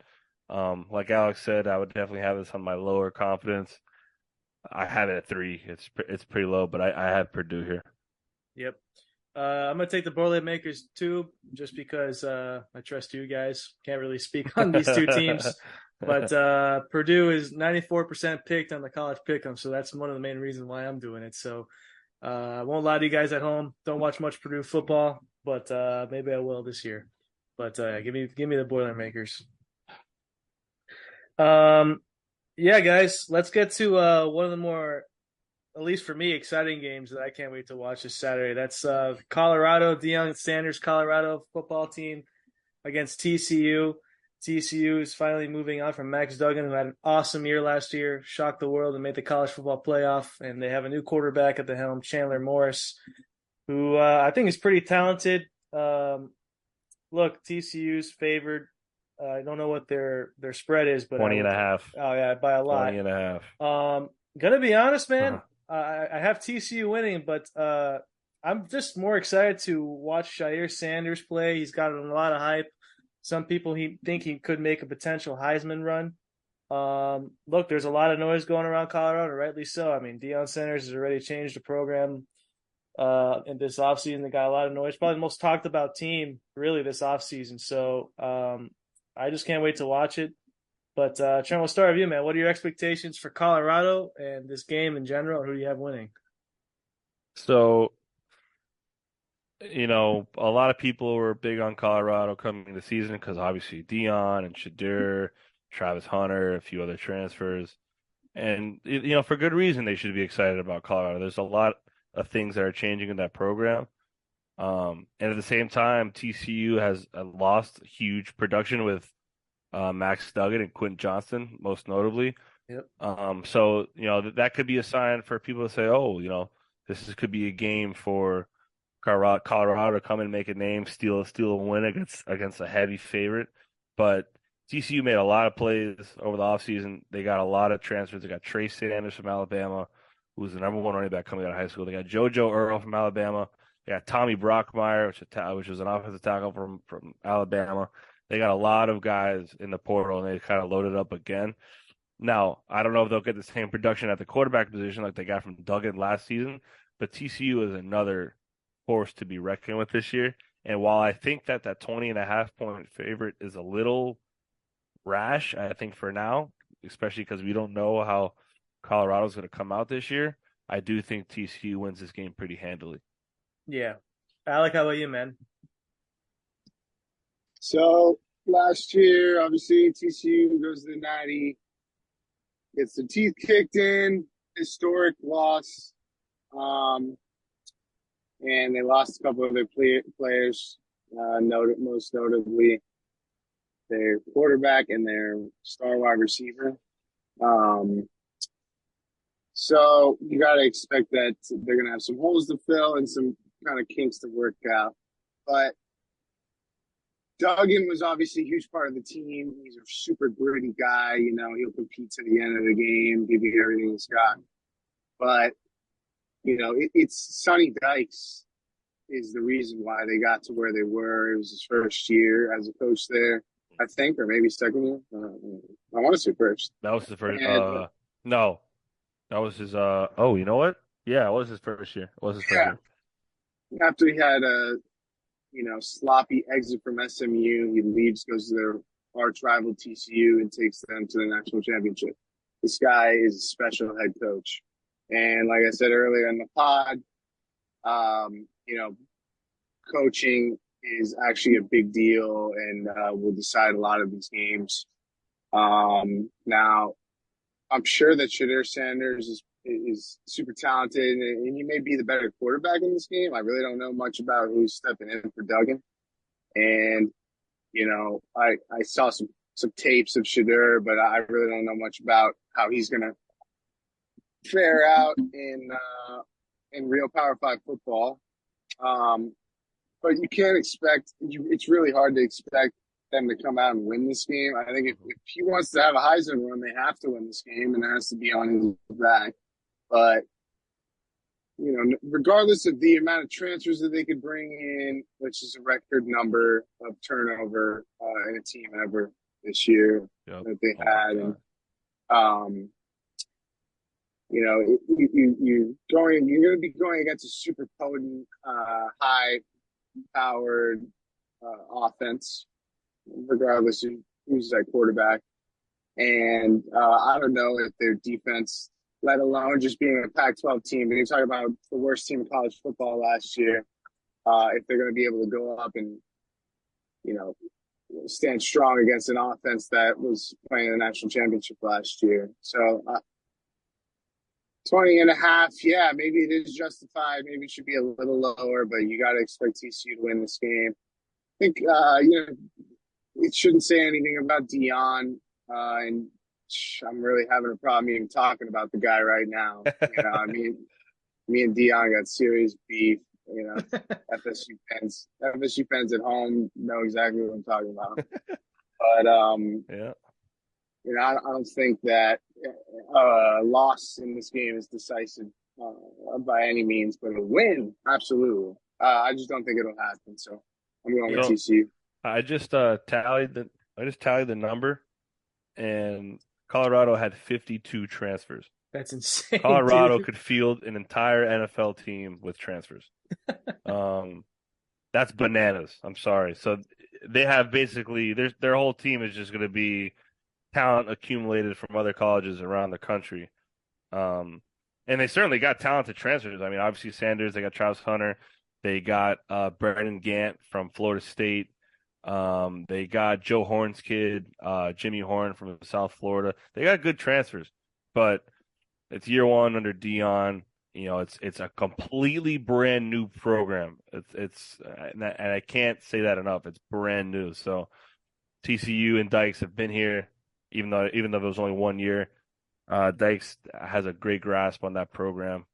like Alex said, I would definitely have this on my lower confidence. I have it at 3. It's pretty low, but I have Purdue here. Yep. I'm gonna take the Boilermakers too, just because I trust you guys. Can't really speak on these two teams, but Purdue is 94% picked on the college pick'em, so that's one of the main reasons why I'm doing it. So I won't lie to you guys at home. Don't watch much Purdue football, but maybe I will this year. But give me the Boilermakers. Guys, let's get to one of the more, at least for me, exciting games that I can't wait to watch this Saturday. That's Colorado, Deion Sanders' Colorado football team against TCU. TCU is finally moving on from Max Duggan, who had an awesome year last year, shocked the world and made the college football playoff. And they have a new quarterback at the helm, Chandler Morris, who I think is pretty talented. Look, TCU's favored. I don't know what their spread is, but 20.5. Oh yeah, by a lot. 20.5. Gonna be honest, man. I have TCU winning, but I'm just more excited to watch Jair Sanders play. He's got a lot of hype. Some people think he could make a potential Heisman run. Look, there's a lot of noise going around Colorado, rightly so. I mean, Deion Sanders has already changed the program in this offseason. They got a lot of noise. Probably the most talked about team really this offseason. So I just can't wait to watch it. But Trent, we'll start with you, man. What are your expectations for Colorado and this game in general? Who do you have winning? So A lot of people were big on Colorado coming the season because obviously Dion and Shadur, Travis Hunter, a few other transfers. And, for good reason, they should be excited about Colorado. There's a lot of things that are changing in that program. And at the same time, TCU has lost huge production with Max Duggan and Quentin Johnston, most notably. Yep. So, that could be a sign for people to say, oh, could be a game for Colorado to come and make a name, steal a win against a heavy favorite. But TCU made a lot of plays over the offseason. They got a lot of transfers. They got Trey Sanders from Alabama, who's the number one running back coming out of high school. They got JoJo Earl from Alabama. They got Tommy Brockmeyer, which was an offensive tackle from Alabama. They got a lot of guys in the portal, and they kind of loaded up again. Now, I don't know if they'll get the same production at the quarterback position like they got from Duggan last season, but TCU is another force to be reckoned with this year. And while I think that 20.5 point favorite is a little rash, I think for now, especially because we don't know how Colorado's going to come out this year, I do think TCU wins this game pretty handily. Yeah. Alec, how about you, man? So last year, obviously, TCU goes to the Natty, gets the teeth kicked in, historic loss. And they lost a couple of their players, most notably their quarterback and their star wide receiver. So you got to expect that they're going to have some holes to fill and some kind of kinks to work out. But Duggan was obviously a huge part of the team. He's a super gritty guy. He'll compete to the end of the game, give you everything he's got. But, it's Sonny Dykes is the reason why they got to where they were. It was his first year as a coach there, I think, or maybe second year. I want to say first. That was the first. No, that was his. Oh, you know what? Yeah, it was his first year. It was his first year. After he had a, sloppy exit from SMU, he leaves, goes to their arch rival TCU, and takes them to the national championship. This guy is a special head coach, and like I said earlier in the pod, coaching is actually a big deal and will decide a lot of these games. Now, I'm sure that Shadur Sanders is super talented, and he may be the better quarterback in this game. I really don't know much about who's stepping in for Duggan. And, I saw some tapes of Shadur, but I really don't know much about how he's going to fare out in real Power 5 football. But you can't expect – it's really hard to expect them to come out and win this game. I think if he wants to have a Heisman run, they have to win this game, and it has to be on his back. But, regardless of the amount of transfers that they could bring in, which is a record number of turnover in a team ever this year that they had. And, you're going to be going against a super potent, high-powered offense, regardless of who's at quarterback. And I don't know if their defense, let alone just being a Pac-12 team, and you talk about the worst team in college football last year, if they're going to be able to go up and, stand strong against an offense that was playing the national championship last year. So 20.5, yeah, maybe it is justified. Maybe it should be a little lower, but you got to expect TCU to win this game. I think, it shouldn't say anything about Dion, and I'm really having a problem even talking about the guy right now. Me and Dion got serious beef. FSU fans at home know exactly what I'm talking about. But yeah, I don't think that a loss in this game is decisive by any means, but a win, absolutely. I just don't think it'll happen. So I'm going with TCU. I just tallied the number, and Colorado had 52 transfers. That's insane. Colorado dude. could field an entire NFL team with transfers. That's bananas. I'm sorry. So they have basically their whole team is just going to be talent accumulated from other colleges around the country. And they certainly got talented transfers. I mean, obviously Sanders, they got Travis Hunter, They got Brennan Gant from Florida State. They got Joe Horn's kid, Jimmy Horn from South Florida. They got good transfers, but it's year one under Dion. It's a completely brand new program. And I can't say that enough. It's brand new. So TCU and Dykes have been here, even though it was only 1 year. Dykes has a great grasp on that program.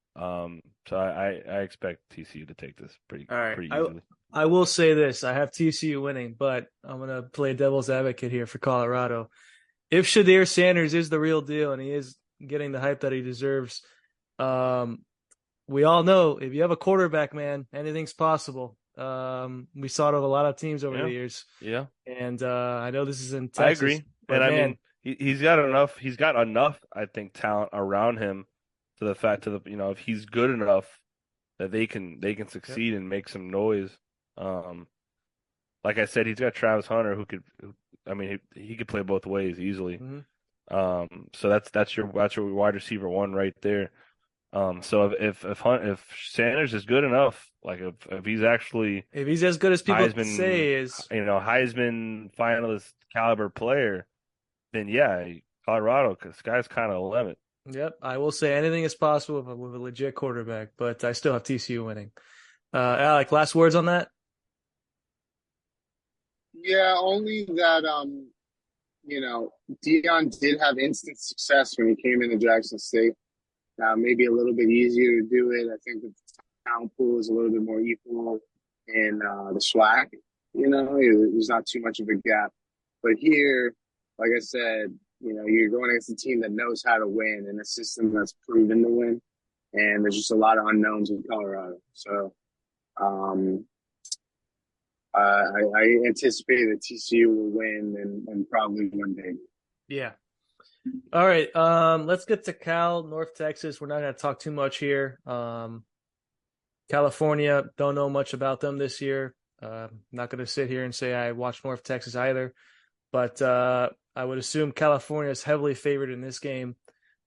So I expect TCU to take this pretty All right. pretty easily. I will say this. I have TCU winning, but I'm going to play devil's advocate here for Colorado. If Shadir Sanders is the real deal and he is getting the hype that he deserves, we all know if you have a quarterback, man, anything's possible. We saw it with a lot of teams over the years. Yeah. And I know this is in Texas. I agree. But And man, he's got enough, I think, talent around him to the fact if he's good enough that they can succeed and make some noise. Like I said, he's got Travis Hunter he could play both ways easily. Mm-hmm. So that's your wide receiver one right there. So if Sanders is good enough, like if he's as good as people Heisman, say is, Heisman finalist caliber player, then yeah, Colorado, because sky's kind of the limit. Yep, I will say anything is possible with a legit quarterback, but I still have TCU winning. Alec, last words on that? Yeah, only that Dion did have instant success when he came into Jackson State. Maybe a little bit easier to do it. I think the talent pool is a little bit more equal in the SWAC. There's not too much of a gap. But here, like I said, you're going against a team that knows how to win in a system that's proven to win. And there's just a lot of unknowns in Colorado. So I anticipate that TCU will win and probably win big. Yeah. All right. Let's get to Cal, North Texas. We're not going to talk too much here. California, don't know much about them this year. Not going to sit here and say I watched North Texas either, but I would assume California is heavily favored in this game.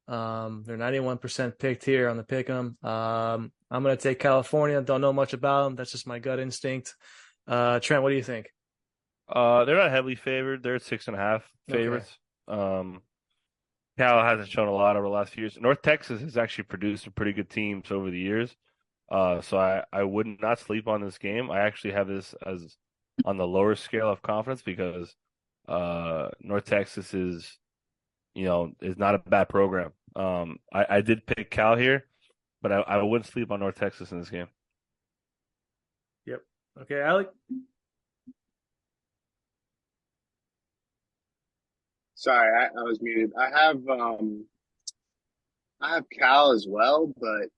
They're 91% picked here on the pick'em. I'm going to take California. Don't know much about them. That's just my gut instinct. Trent, what do you think? They're not heavily favored. They're at 6.5 favorites. Okay. Cal hasn't shown a lot over the last few years. North Texas has actually produced some pretty good teams over the years. So I would not sleep on this game. I actually have this as on the lower scale of confidence because North Texas is not a bad program. I did pick Cal here, but I wouldn't sleep on North Texas in this game. Yep. Okay, Alec? Sorry, I was muted. I have Cal as well, but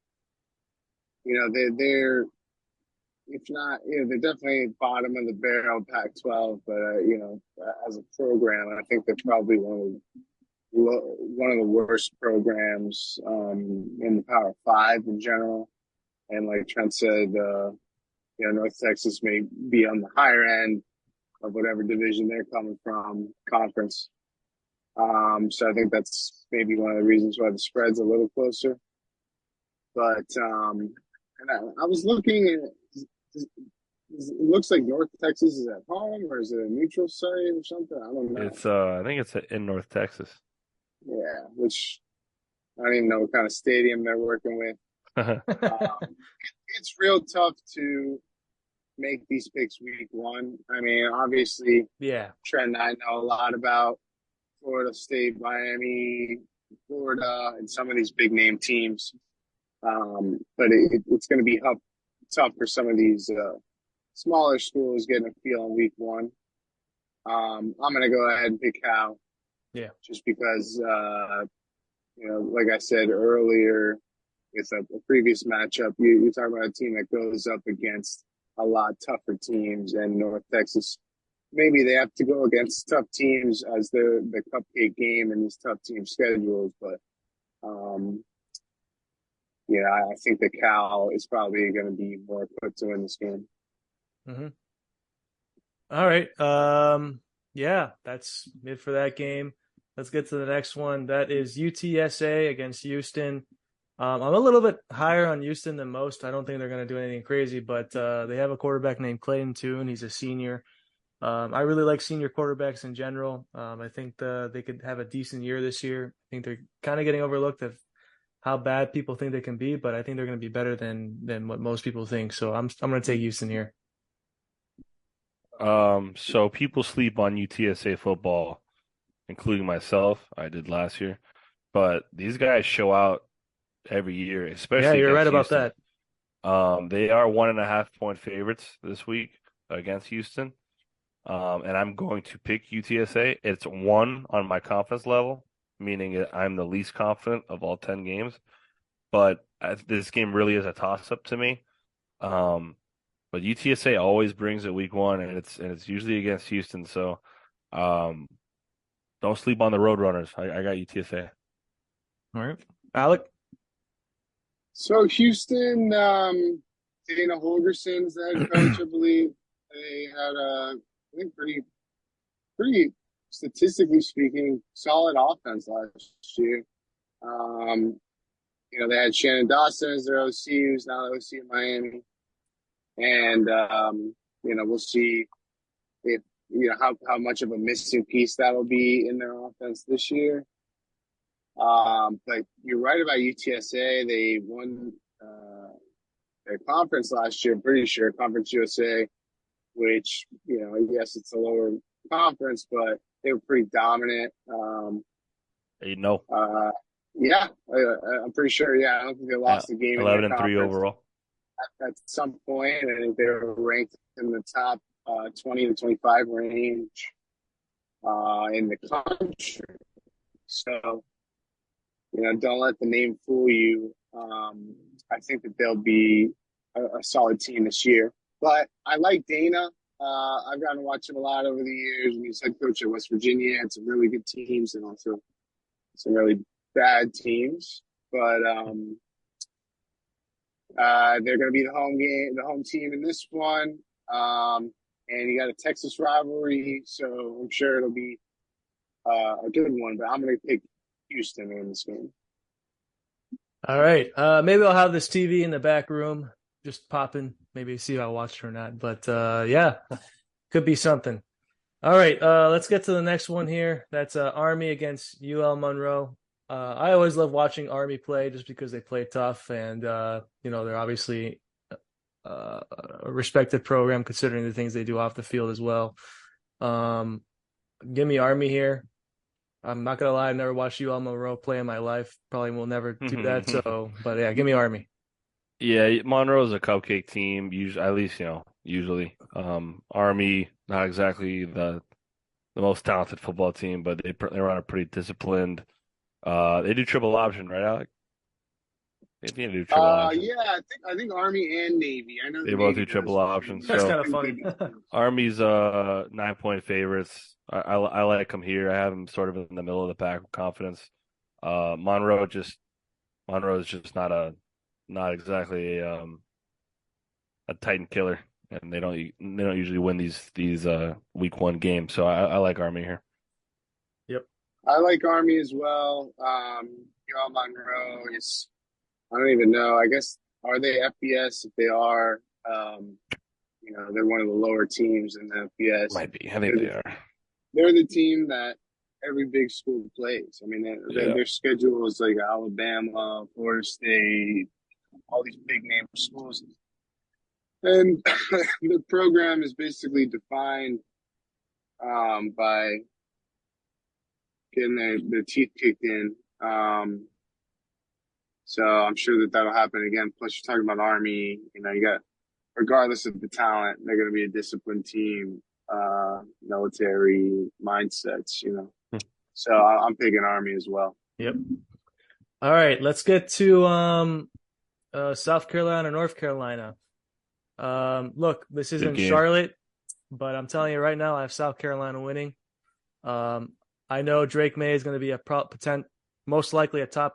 they're if not, they're definitely bottom of the barrel Pac-12. But as a program, I think they're probably one of the worst programs in the Power Five in general. And like Trent said, North Texas may be on the higher end of whatever division they're coming from, conference. So I think that's maybe one of the reasons why the spread's a little closer. But and I was looking at it looks like North Texas is at home, or is it a neutral site or something? I don't know. It's I think it's in North Texas. Yeah, which I don't even know what kind of stadium they're working with. It's real tough to make these picks week one. I mean, obviously, yeah, Trent and I know a lot about Florida State, Miami, Florida, and some of these big name teams. But it's going to be tough for some of these smaller schools getting a feel in week one. I'm going to go ahead and pick Cal. Yeah. Just because, like I said earlier, with a previous matchup, you're talking about a team that goes up against a lot tougher teams, and North Texas, maybe they have to go against tough teams as the cupcake game and these tough team schedules. But, I think that Cal is probably going to be more equipped to win this game. Mm-hmm. All right. Yeah, that's it for that game. Let's get to the next one. That is UTSA against Houston. I'm a little bit higher on Houston than most. I don't think they're going to do anything crazy, but they have a quarterback named Clayton Tune. He's a senior. I really like senior quarterbacks in general. I think they could have a decent year this year. I think they're kind of getting overlooked of how bad people think they can be, but I think they're going to be better than what most people think. So I'm going to take Houston here. So people sleep on UTSA football, including myself. I did last year, but these guys show out every year, Yeah, especially you're right against about Houston. that. They are 1.5 point favorites this week against Houston. And I'm going to pick UTSA. It's 1 on my confidence level, meaning I'm the least confident of all 10 games. But this game really is a toss-up to me. But UTSA always brings it week 1, and it's usually against Houston. So um, don't sleep on the Roadrunners. I got UTSA. All right. Alec? So Houston, Dana Holgerson's the head coach, I believe. They had I think pretty statistically speaking, solid offense last year. They had Shannon Dawson as their OC, who's now the OC of Miami. And we'll see if how much of a missing piece that'll be in their offense this year. But you're right about UTSA. They won their conference last year, I'm pretty sure, Conference USA, which, yes, it's a lower conference, but they were pretty dominant. Yeah, I'm pretty sure. Yeah, I don't think they lost a game in their 11-3 conference overall. at some point. I think they were ranked in the top 20 to 25 range in the country. So, don't let the name fool you. I think that they'll be a solid team this year. But I like Dana. I've gotten to watch him a lot over the years. And he's head coach at West Virginia. Had some really good teams and also some really bad teams. But they're going to be the home team in this one. And you got a Texas rivalry, so I'm sure it'll be a good one. But I'm going to pick Houston in this game. All right. Maybe I'll have this TV in the back room just popping. Maybe see if I watched it or not. But yeah, could be something. All right. Let's get to the next one here. That's Army against UL Monroe. I always love watching Army play just because they play tough and they're obviously a respected program considering the things they do off the field as well. Give me Army here. I'm not gonna lie, I've never watched UL Monroe play in my life. Probably will never do that. So, but yeah, give me Army. Yeah, Monroe's a cupcake team. Usually, at least usually. Army, not exactly the most talented football team, but they run a pretty disciplined. They do triple option, right, Alec? They do triple option. Yeah, I think Army and Navy. I know they both do triple options. That's so kind of funny. Army's 9-point favorites. I like them here. I have them sort of in the middle of the pack with confidence. Monroe is just not exactly a Titan killer, and they don't usually win these week 1 games. So I like Army here. Yep, I like Army as well. UL Monroe is, I don't even know. I guess, are they FBS? If they are, they're one of the lower teams in the FBS. Might be. I think they are. They're the team that every big school plays. I mean, their schedule is like Alabama, Florida State, all these big name schools. And the program is basically defined by getting their teeth kicked in. So I'm sure that'll happen again. Plus, you're talking about Army. You got, regardless of the talent, they're going to be a disciplined team, military mindsets, So I'm picking Army as well. Yep. All right, let's get to South Carolina, North Carolina. Look, this isn't Charlotte, but I'm telling you right now, I have South Carolina winning. I know Drake May is going to be most likely a top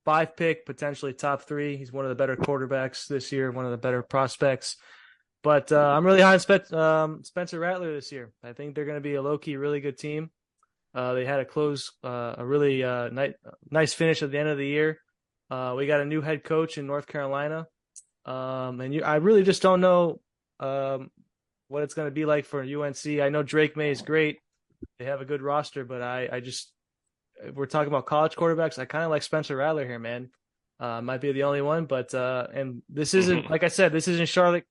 5 pick, potentially top 3. He's one of the better quarterbacks this year, one of the better prospects. But I'm really high on Spencer Rattler this year. I think they're going to be a low-key, really good team. They had a really nice finish at the end of the year. We got a new head coach in North Carolina. I really just don't know what it's going to be like for UNC. I know Drake May is great. They have a good roster, but I just we're talking about college quarterbacks. I kind of like Spencer Rattler here, man. Might be the only one, but and this isn't like I said, this isn't Charlotte,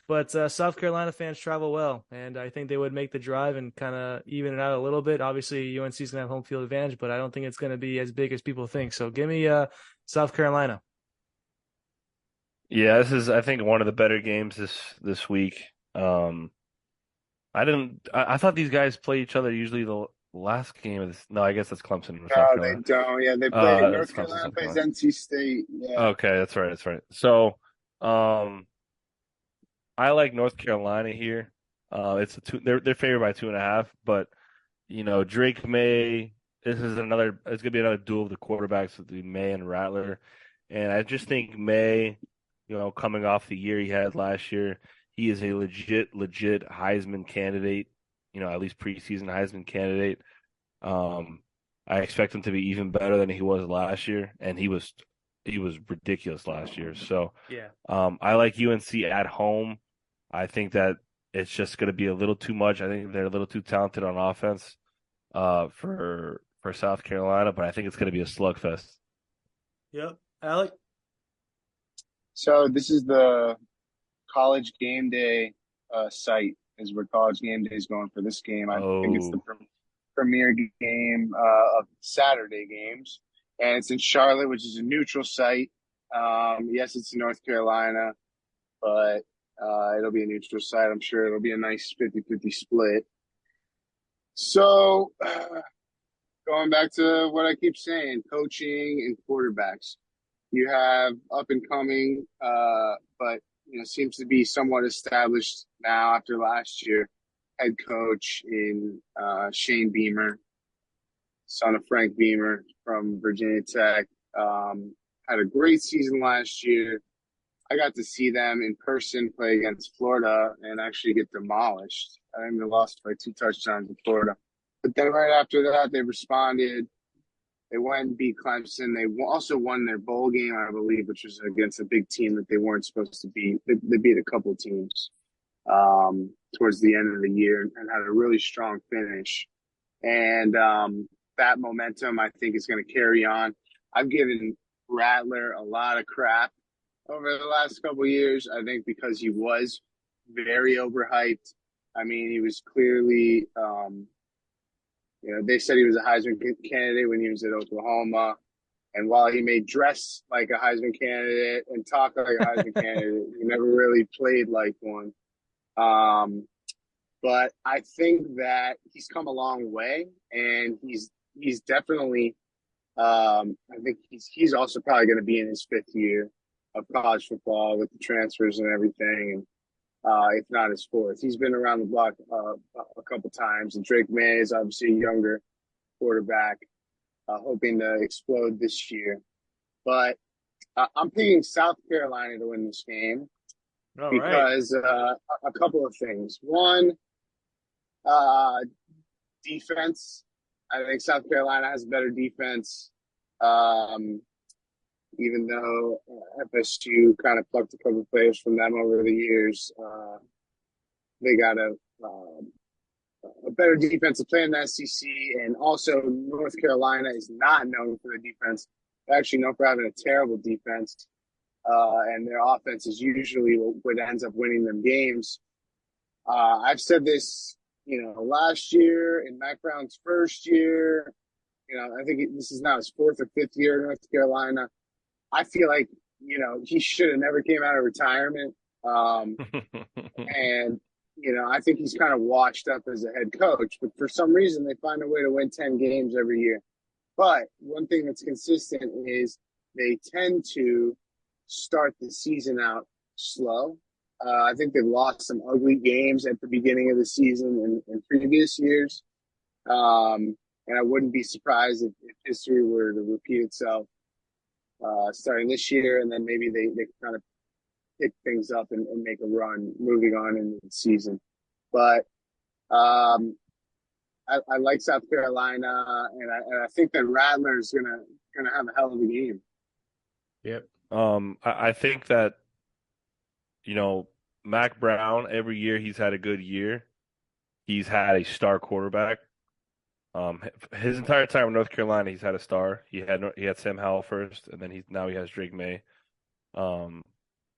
but South Carolina fans travel well, and I think they would make the drive and kind of even it out a little bit. Obviously, UNC's gonna have home field advantage, but I don't think it's gonna be as big as people think. So give me South Carolina. Yeah, this is I think one of the better games this week. I thought these guys play each other usually the last game of this. No, I guess that's Clemson or South No, they Carolina. don't. Yeah, they play That's North Clemson, Carolina South plays Carolina. NC State. Yeah. Okay, that's right, that's right. So, um, I like North Carolina here. It's a two. They're favored by 2.5, but Drake May. This is another. It's gonna be another duel of the quarterbacks with the May and Rattler, and I just think May, coming off the year he had last year, he is a legit Heisman candidate. At least preseason Heisman candidate. Um, I expect him to be even better than he was last year, and he was ridiculous last year. So, Yeah. I like UNC at home. I think that it's just going to be a little too much. I think they're a little too talented on offense for South Carolina, but I think it's going to be a slugfest. Yep. Alec. So this is the College Game Day site is where College Game Day is going for this game. I think it's the Oh, premier game of Saturday games, and it's in Charlotte, which is a neutral site. Yes, it's in North Carolina, but it'll be a neutral site. I'm sure it'll be a nice 50-50 split. So, going back to what I keep saying, coaching and quarterbacks. You have up and coming, but seems to be somewhat established now after last year. Head coach in Shane Beamer, son of Frank Beamer from Virginia Tech. Had a great season last year. I got to see them in person play against Florida and actually get demolished. I think they lost by 2 touchdowns to Florida. But then right after that, they responded. They went and beat Clemson. They also won their bowl game, I believe, which was against a big team that they weren't supposed to beat. They beat a couple of teams towards the end of the year and had a really strong finish. And that momentum, I think, is going to carry on. I've given Rattler a lot of crap over the last couple of years, I think, because he was very overhyped. I mean, he was clearly they said he was a Heisman candidate when he was at Oklahoma. And while he may dress like a Heisman candidate and talk like a Heisman candidate, he never really played like one. But I think that he's come a long way, and he's definitely. I think he's also probably going to be in his 5th year of college football with the transfers and everything, and if not his 4th. He's been around the block a couple times. And Drake May is obviously a younger quarterback, hoping to explode this year. But I'm picking South Carolina to win this game All right. because a couple of things. One, defense. I think South Carolina has a better defense. Even though FSU kind of plucked a couple of players from them over the years, they got a better defensive play in the SEC. And also, North Carolina is not known for their defense. They're actually known for having a terrible defense. And their offense is usually what ends up winning them games. I've said this, last year in Mac Brown's first year. I think this is now his 4th or 5th year in North Carolina. I feel like, he should have never came out of retirement. And, I think he's kind of washed up as a head coach. But for some reason, they find a way to win 10 games every year. But one thing that's consistent is they tend to start the season out slow. I think they've lost some ugly games at the beginning of the season in previous years. And I wouldn't be surprised if history were to repeat itself starting this year, and then maybe they kind of pick things up and make a run moving on into the season. But I like South Carolina, and I think that Rattler is gonna have a hell of a game. Yep. I think that, Mac Brown, every year he's had a good year. He's had a star quarterback. His entire time in North Carolina, he's had a star. He had Sam Howell first, and then he has Drake May. Um,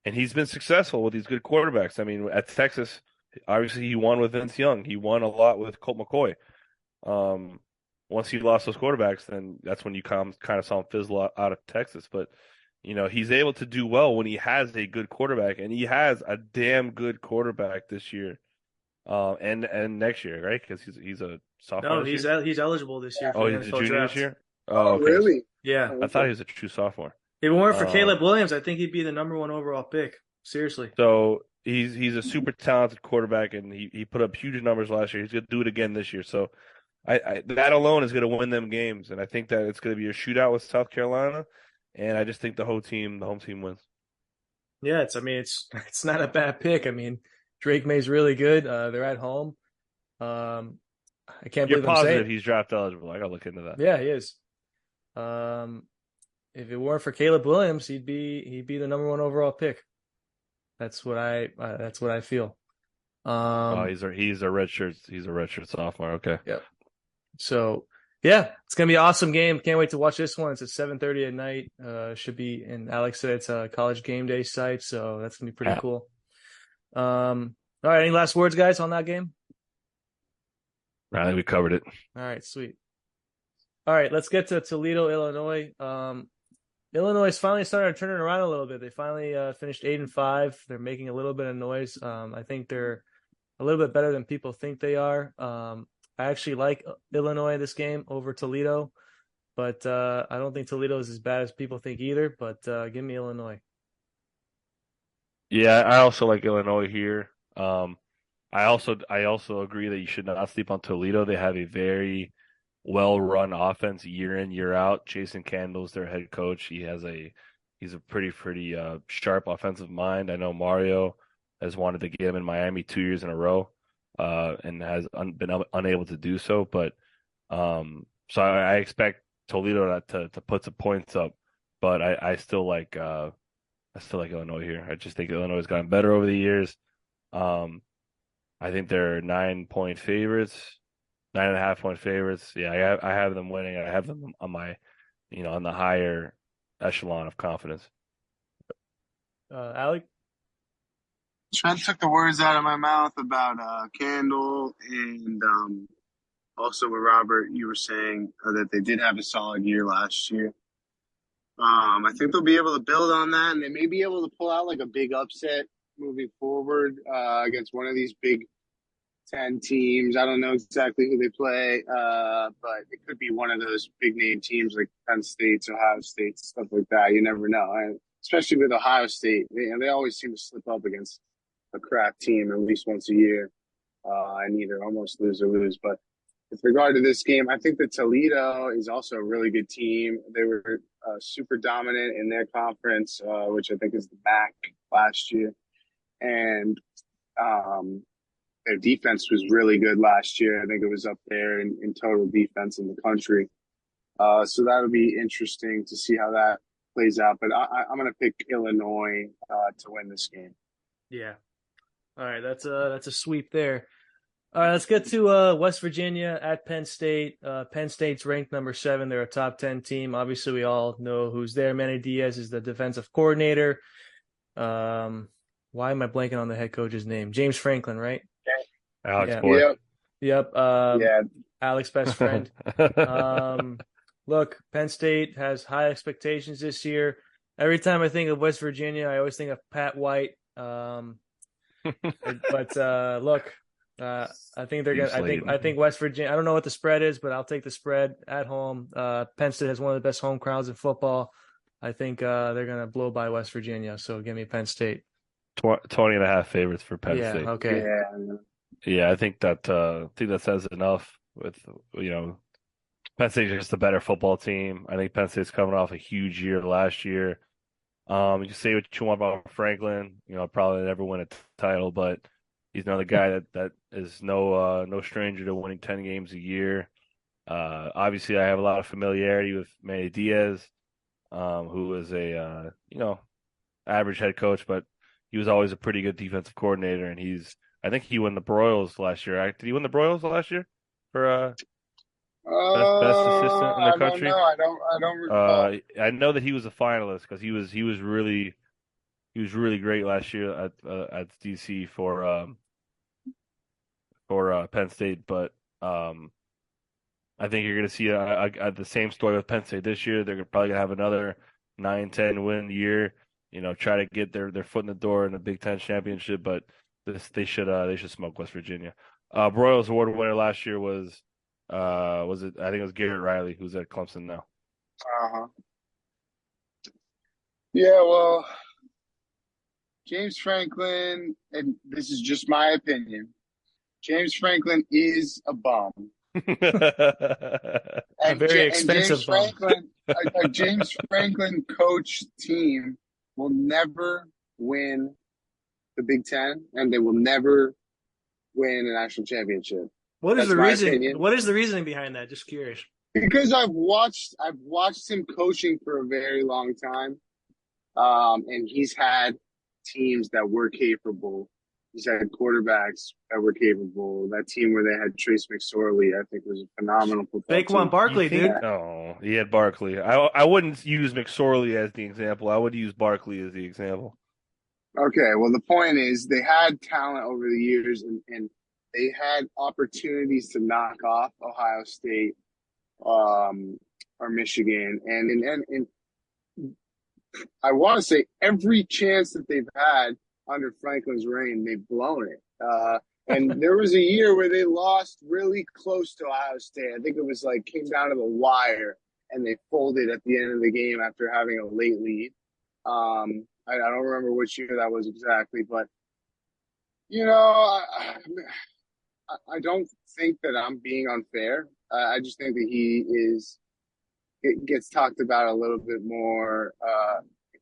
and he's been successful with these good quarterbacks. I mean, at Texas, obviously he won with Vince Young. He won a lot with Colt McCoy. Um, Once he lost those quarterbacks, then that's when you kind of saw him fizzle out of Texas. But he's able to do well when he has a good quarterback, and he has a damn good quarterback this year, and next year, right? Because he's a sophomore No, this year. he's eligible this year Oh, for the he's a NFL junior this draft. year. Oh, Oh, okay. really? Yeah. Oh, I thought okay. he was a true sophomore. If it weren't for Um, Caleb Williams, I think he'd be the number one overall pick. Seriously. so he's a super talented quarterback, and he put up huge numbers last year. He's going to do it again this year. So I that alone is going to win them games, and I think that it's going to be a shootout with South Carolina, and I just think the home team wins. Yeah, it's not a bad pick. I mean, Drake May's really good. They're at home. I can't You're believe I'm saying positive he's draft eligible. I got to look into that. Yeah, he is. Um, if it weren't for Caleb Williams, he'd be the number one overall pick. That's what I feel. Oh, Um, he's a redshirt sophomore. Okay. yeah. So yeah, it's gonna be an awesome game. Can't wait to watch this one. It's at 7:30 at night. Should be, and Alex said it's a college game day site, so that's gonna be pretty Yeah. cool. All right, any last words, guys, on that game? I think we covered it. All right, sweet. All right, let's get to Toledo, Illinois. Illinois is finally starting to turn it around a little bit. They finally finished 8-5. They're making a little bit of noise. I think they're a little bit better than people think they are. I actually like Illinois this game over Toledo, but I don't think Toledo is as bad as people think either. But give me Illinois. Yeah, I also like Illinois here. I also agree that you should not sleep on Toledo. They have a very well-run offense year in, year out. Jason Candle's their head coach. He's a pretty sharp offensive mind. I know Mario has wanted to get him in Miami 2 years in a row, and has been unable to do so. But so I expect Toledo to put some points up, but I still like Illinois here. I just think Illinois has gotten better over the years. Um, I think they're 9-point favorites, 9.5-point favorites. Yeah, I have them winning. I have them on on the higher echelon of confidence. Alec? Trent took the words out of my mouth about Candle and also with Robert, you were saying that they did have a solid year last year. I think they'll be able to build on that, and they may be able to pull out like a big upset moving forward against one of these Big Ten teams. I don't know exactly who they play, but it could be one of those big name teams like Penn State, Ohio State, stuff like that. You never know, and especially with Ohio State. They always seem to slip up against a crap team at least once a year, and either almost lose or lose. But with regard to this game, I think that Toledo is also a really good team. They were super dominant in their conference, which I think is the MAC last year. And their defense was really good last year. I think it was up there in total defense in the country. So that'll be interesting to see how that plays out. But I'm going to pick Illinois to win this game. Yeah. All right, that's a sweep there. All right, let's get to West Virginia at Penn State. Penn State's ranked number 7. They're a top 10 team. Obviously, we all know who's there. Manny Diaz is the defensive coordinator. Why am I blanking on the head coach's name? James Franklin, right? Alex Yeah. Boy. Yep. Yeah. Alex's best friend. Look, Penn State has high expectations this year. Every time I think of West Virginia, I always think of Pat White. But look, I think they're gonna. I think West Virginia. I don't know what the spread is, but I'll take the spread at home. Penn State has one of the best home crowds in football. I think they're gonna blow by West Virginia. So give me Penn State. 20.5 favorites for Penn Yeah. State. Okay. Yeah, I think that says enough. With Penn State's just a better football team. I think Penn State's coming off a huge year last year. You can say what you want about Franklin. Probably never win a title, but he's another guy that is no stranger to winning 10 games a year. Obviously, I have a lot of familiarity with Manny Diaz. who was a average head coach, but he was always a pretty good defensive coordinator, and I think he won the Broyles last year. Did he win the Broyles last year for best assistant in the I don't know. country? I don't recall. I know that he was a finalist because he was really great last year at DC for Penn State, but I think you're going to see the same story with Penn State this year. They're probably going to have another 9-10 win year. Try to get their foot in the door in the Big Ten championship, but they should smoke West Virginia. Broyles Award winner last year was it? I think it was Garrett Riley, who's at Clemson now. Uh-huh. Yeah, well, James Franklin, and this is just my opinion, James Franklin is a bum. A very expensive James Franklin, a James Franklin coach team will never win the Big Ten, and they will never win a national championship. What is That's the my reason? opinion. What is the reasoning behind that? Just curious. Because I've watched him coaching for a very long time, and he's had teams that were capable. He's had quarterbacks that were capable. That team where they had Trace McSorley, I think, was a phenomenal football team. Saquon Barkley, dude. No, he had Barkley. I wouldn't use McSorley as the example. I would use Barkley as the example. Okay, well, the point is they had talent over the years, and they had opportunities to knock off Ohio State or Michigan. And I want to say every chance that they've had under Franklin's reign, they've blown it. And there was a year where they lost really close to Ohio State. I think it was came down to the wire, and they folded at the end of the game after having a late lead. I don't remember which year that was exactly, but I don't think that I'm being unfair. I just think that it gets talked about a little bit more,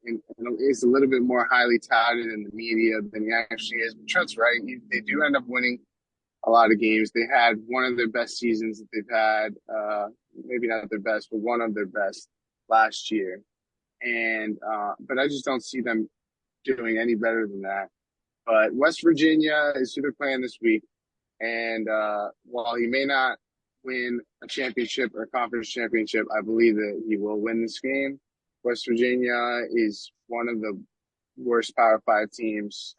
and is a little bit more highly touted in the media than he actually is. But Trent's right. They do end up winning a lot of games. They had one of their best seasons that they've had, maybe not their best, but one of their best last year. And but I just don't see them doing any better than that. But West Virginia is who they're playing this week. And while he may not win a championship or a conference championship, I believe that he will win this game. West Virginia is one of the worst Power 5 teams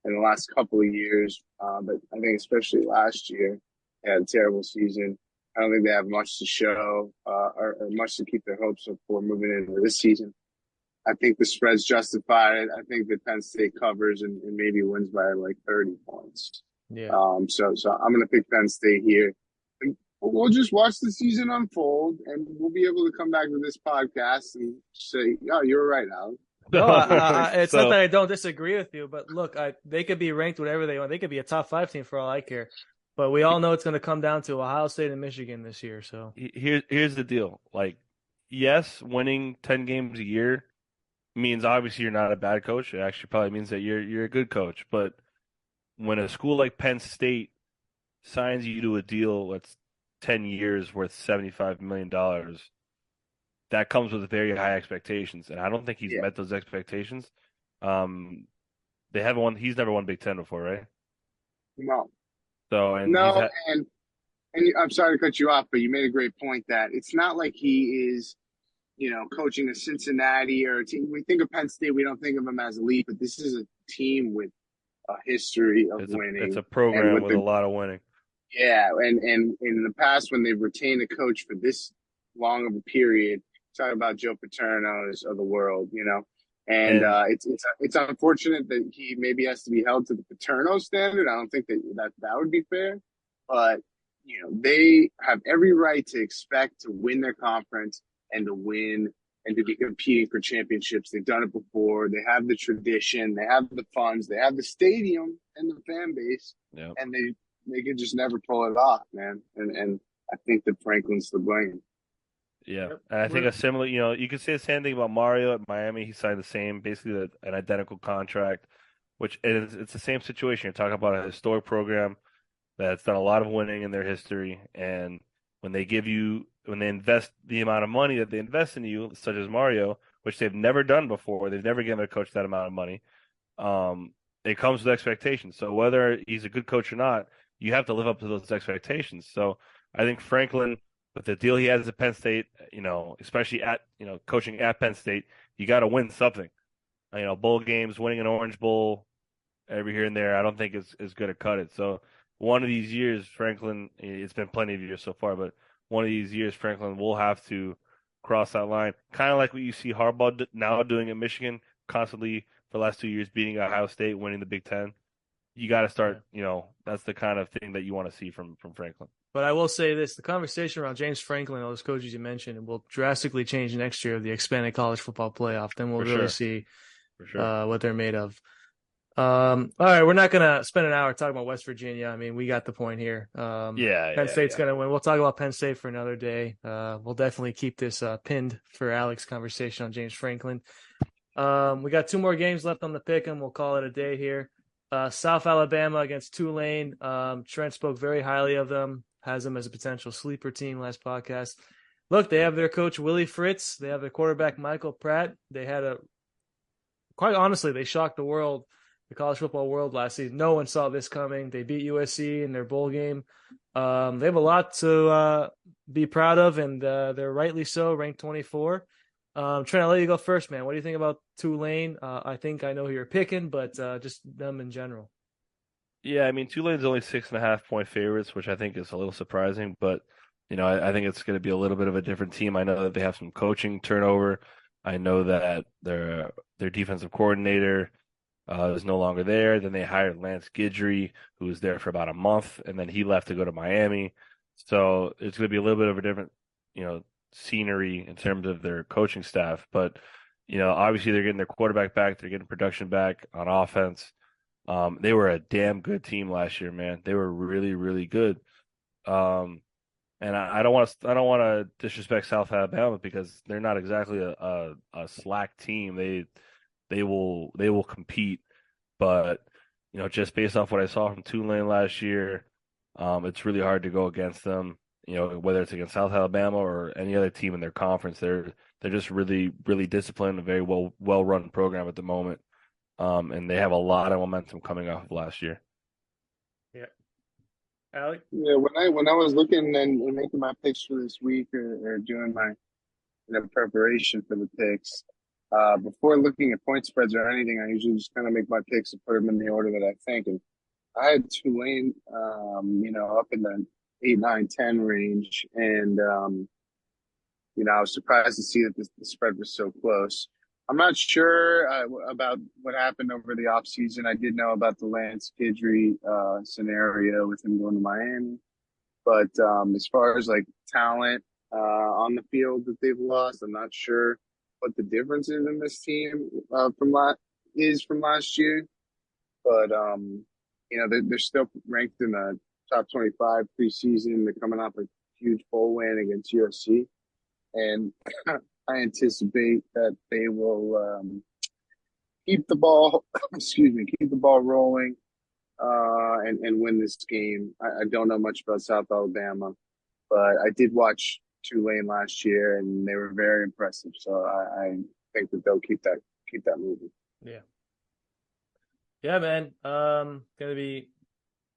in the last couple of years. But I think especially last year, they had a terrible season. I don't think they have much to show or much to keep their hopes up for moving into this season. I think the spread's justified. I think that Penn State covers and maybe wins by 30 points. Yeah. So I'm going to pick Penn State here. And we'll just watch the season unfold, and we'll be able to come back to this podcast and say, "Oh, you're right, Alec." No, it's not that I don't disagree with you, but look, they could be ranked whatever they want. They could be a top 5 team for all I care. But we all know it's going to come down to Ohio State and Michigan this year. So here's the deal: yes, winning 10 games a year means obviously you're not a bad coach. It actually probably means that you're a good coach. But when a school like Penn State signs you to a deal that's 10 years worth $75 million, that comes with very high expectations. And I don't think he's met those expectations. They haven't won. He's never won Big Ten before, right? No. So and I'm sorry to cut you off, but you made a great point that it's not like he is, coaching a Cincinnati or a team. We think of Penn State, we don't think of him as elite, but this is a team with a history of winning. It's a program with a lot of winning. Yeah, and in the past, when they've retained a coach for this long of a period, talk about Joe Paterno's of the world, and it's unfortunate that he maybe has to be held to the Paterno standard. I don't think that would be fair, but they have every right to expect to win their conference and to win and to be competing for championships. They've done it before. They have the tradition. They have the funds. They have the stadium and the fan base. Yep. And they could just never pull it off, man. And I think that Franklin's to blame. Yeah, and I think a similar, you could say the same thing about Mario at Miami. He signed the same, basically an identical contract, which it's the same situation. You're talking about a historic program that's done a lot of winning in their history, and when they give you when they invest the amount of money that they invest in you, such as Mario, which they've never done before, they've never given a coach that amount of money. It comes with expectations. So whether he's a good coach or not, you have to live up to those expectations. So I think Franklin, with the deal he has at Penn State, especially at coaching at Penn State, you got to win something. Bowl games, winning an Orange Bowl every here and there, I don't think is going to cut it. So one of these years, Franklin, it's been plenty of years so far, but one of these years, Franklin will have to cross that line, kind of like what you see Harbaugh now doing at Michigan, constantly for the last 2 years, beating Ohio State, winning the Big Ten. You got to start, that's the kind of thing that you want to see from Franklin. But I will say this, the conversation around James Franklin and all those coaches you mentioned will drastically change next year of the expanded college football playoff. Then we'll really see what they're made of. All right, we're not going to spend an hour talking about West Virginia. I mean, we got the point here. Penn State's going to win. We'll talk about Penn State for another day. We'll definitely keep this pinned for Alec's conversation on James Franklin. We got 2 more games left on the pick, and we'll call it a day here. South Alabama against Tulane. Trent spoke very highly of them, has them as a potential sleeper team last podcast. Look, they have their coach, Willie Fritz. They have their quarterback, Michael Pratt. Quite honestly, they shocked the world, the college football world last season. No one saw this coming. They beat USC in their bowl game. They have a lot to be proud of, and they're rightly so, ranked 24. Trent, I'll let you go first, man. What do you think about Tulane? I think I know who you're picking, but just them in general. Yeah, I mean, Tulane's only 6.5-point favorites, which I think is a little surprising, but I think it's going to be a little bit of a different team. I know that they have some coaching turnover. I know that their defensive coordinator is no longer there. Then they hired Lance Guidry, who was there for about a month, and then he left to go to Miami. So it's going to be a little bit of a different, scenery in terms of their coaching staff. But, obviously they're getting their quarterback back. They're getting production back on offense. They were a damn good team last year, man. They were really, really good. And I don't want to disrespect South Alabama because they're not exactly a slack team. They will compete, but just based off what I saw from Tulane last year, it's really hard to go against them. Whether it's against South Alabama or any other team in their conference, they're just really, really disciplined, a very well run program at the moment, and they have a lot of momentum coming off of last year. Yeah, Alec? Yeah, when I was looking and making my picks for this week or doing my preparation for the picks, before looking at point spreads or anything, I usually just kind of make my picks and put them in the order that I think. And I had Tulane, up in the 8, 9, 10 range, and I was surprised to see that the spread was so close. I'm not sure about what happened over the offseason. I did know about the Lance Guidry scenario with him going to Miami. But as far as like talent on the field that they've lost, I'm not sure what the difference is in this team from last year. But they're still ranked in the top 25 preseason. They're coming off a huge bowl win against USC, and I anticipate that they will keep the ball, keep the ball rolling, and win this game. I don't know much about South Alabama, but I did watch Tulane last year, and they were very impressive. So I think that they'll keep that moving. Yeah. Yeah, man. Gonna be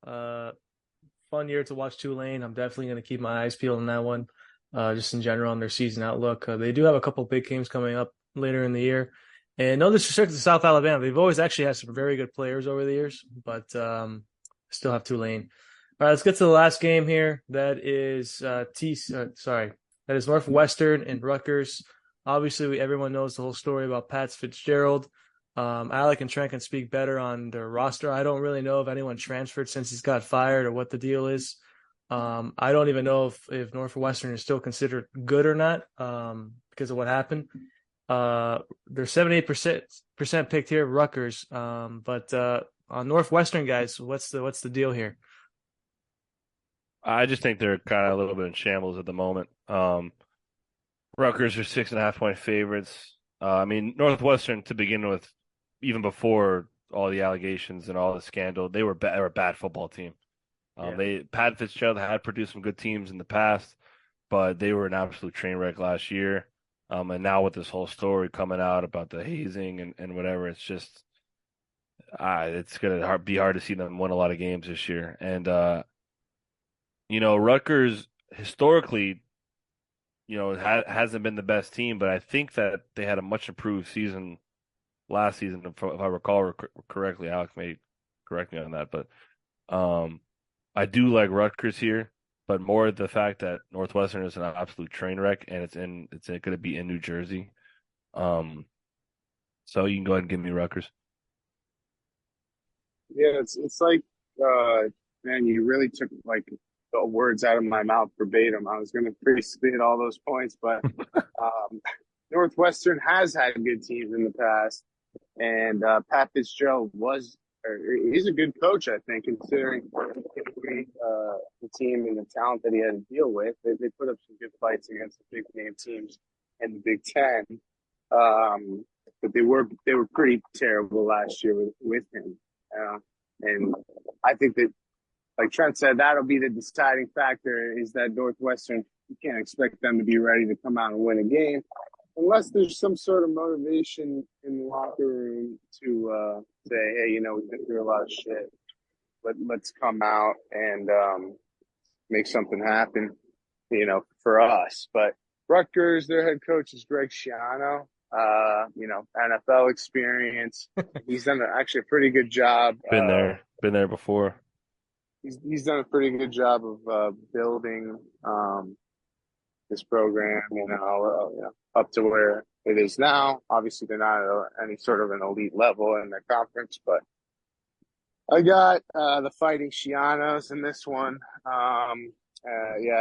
fun year to watch Tulane. I'm definitely gonna keep my eyes peeled on that one. Just in general on their season outlook. They do have a couple big games coming up later in the year. And no disrespect to South Alabama. They've always actually had some very good players over the years, but still have Tulane. All right, let's get to the last game here. That is that is Northwestern and Rutgers. Obviously, everyone knows the whole story about Pat Fitzgerald. Alec and Trent can speak better on their roster. I don't really know if anyone transferred since he's got fired or what the deal is. I don't even know if Northwestern is still considered good or not because of what happened. They're 78% picked here, Rutgers. But on Northwestern, guys, what's the deal here? I just think they're kind of a little bit in shambles at the moment. Rutgers are 6.5-point favorites. I mean, Northwestern to begin with, even before all the allegations and all the scandal, they were a bad football team. Pat Fitzgerald had produced some good teams in the past. but they were an absolute train wreck last year. And now with this whole story coming out about the hazing and whatever, it's just it's gonna be hard to see them win a lot of games this year. And Rutgers historically, hasn't been the best team, but I think that they had a much improved season last season, if I recall correctly. Alex may correct me on that, but I do like Rutgers here, but more the fact that Northwestern is an absolute train wreck, and it's going to be in New Jersey. So you can go ahead and give me Rutgers. Yeah, it's like, man, you really took like the words out of my mouth verbatim. I was going to basically hit all those points, but Northwestern has had good teams in the past, and Pat Fitzgerald he's a good coach, I think, considering the team and the talent that he had to deal with. They put up some good fights against the big name teams in the Big Ten, but they were pretty terrible last year with him. And I think that, like Trent said, that'll be the deciding factor, is that Northwestern, you can't expect them to be ready to come out and win a game unless there's some sort of motivation in the locker room to say, hey, we've been through a lot of shit. Let's come out and make something happen, for us. But Rutgers, their head coach is Greg Schiano. NFL experience. He's done actually a pretty good job. Been there before. He's done a pretty good job of building this program, up to where it is now. Obviously, they're not at any sort of an elite level in their conference, but I got the Fighting Schianos in this one. I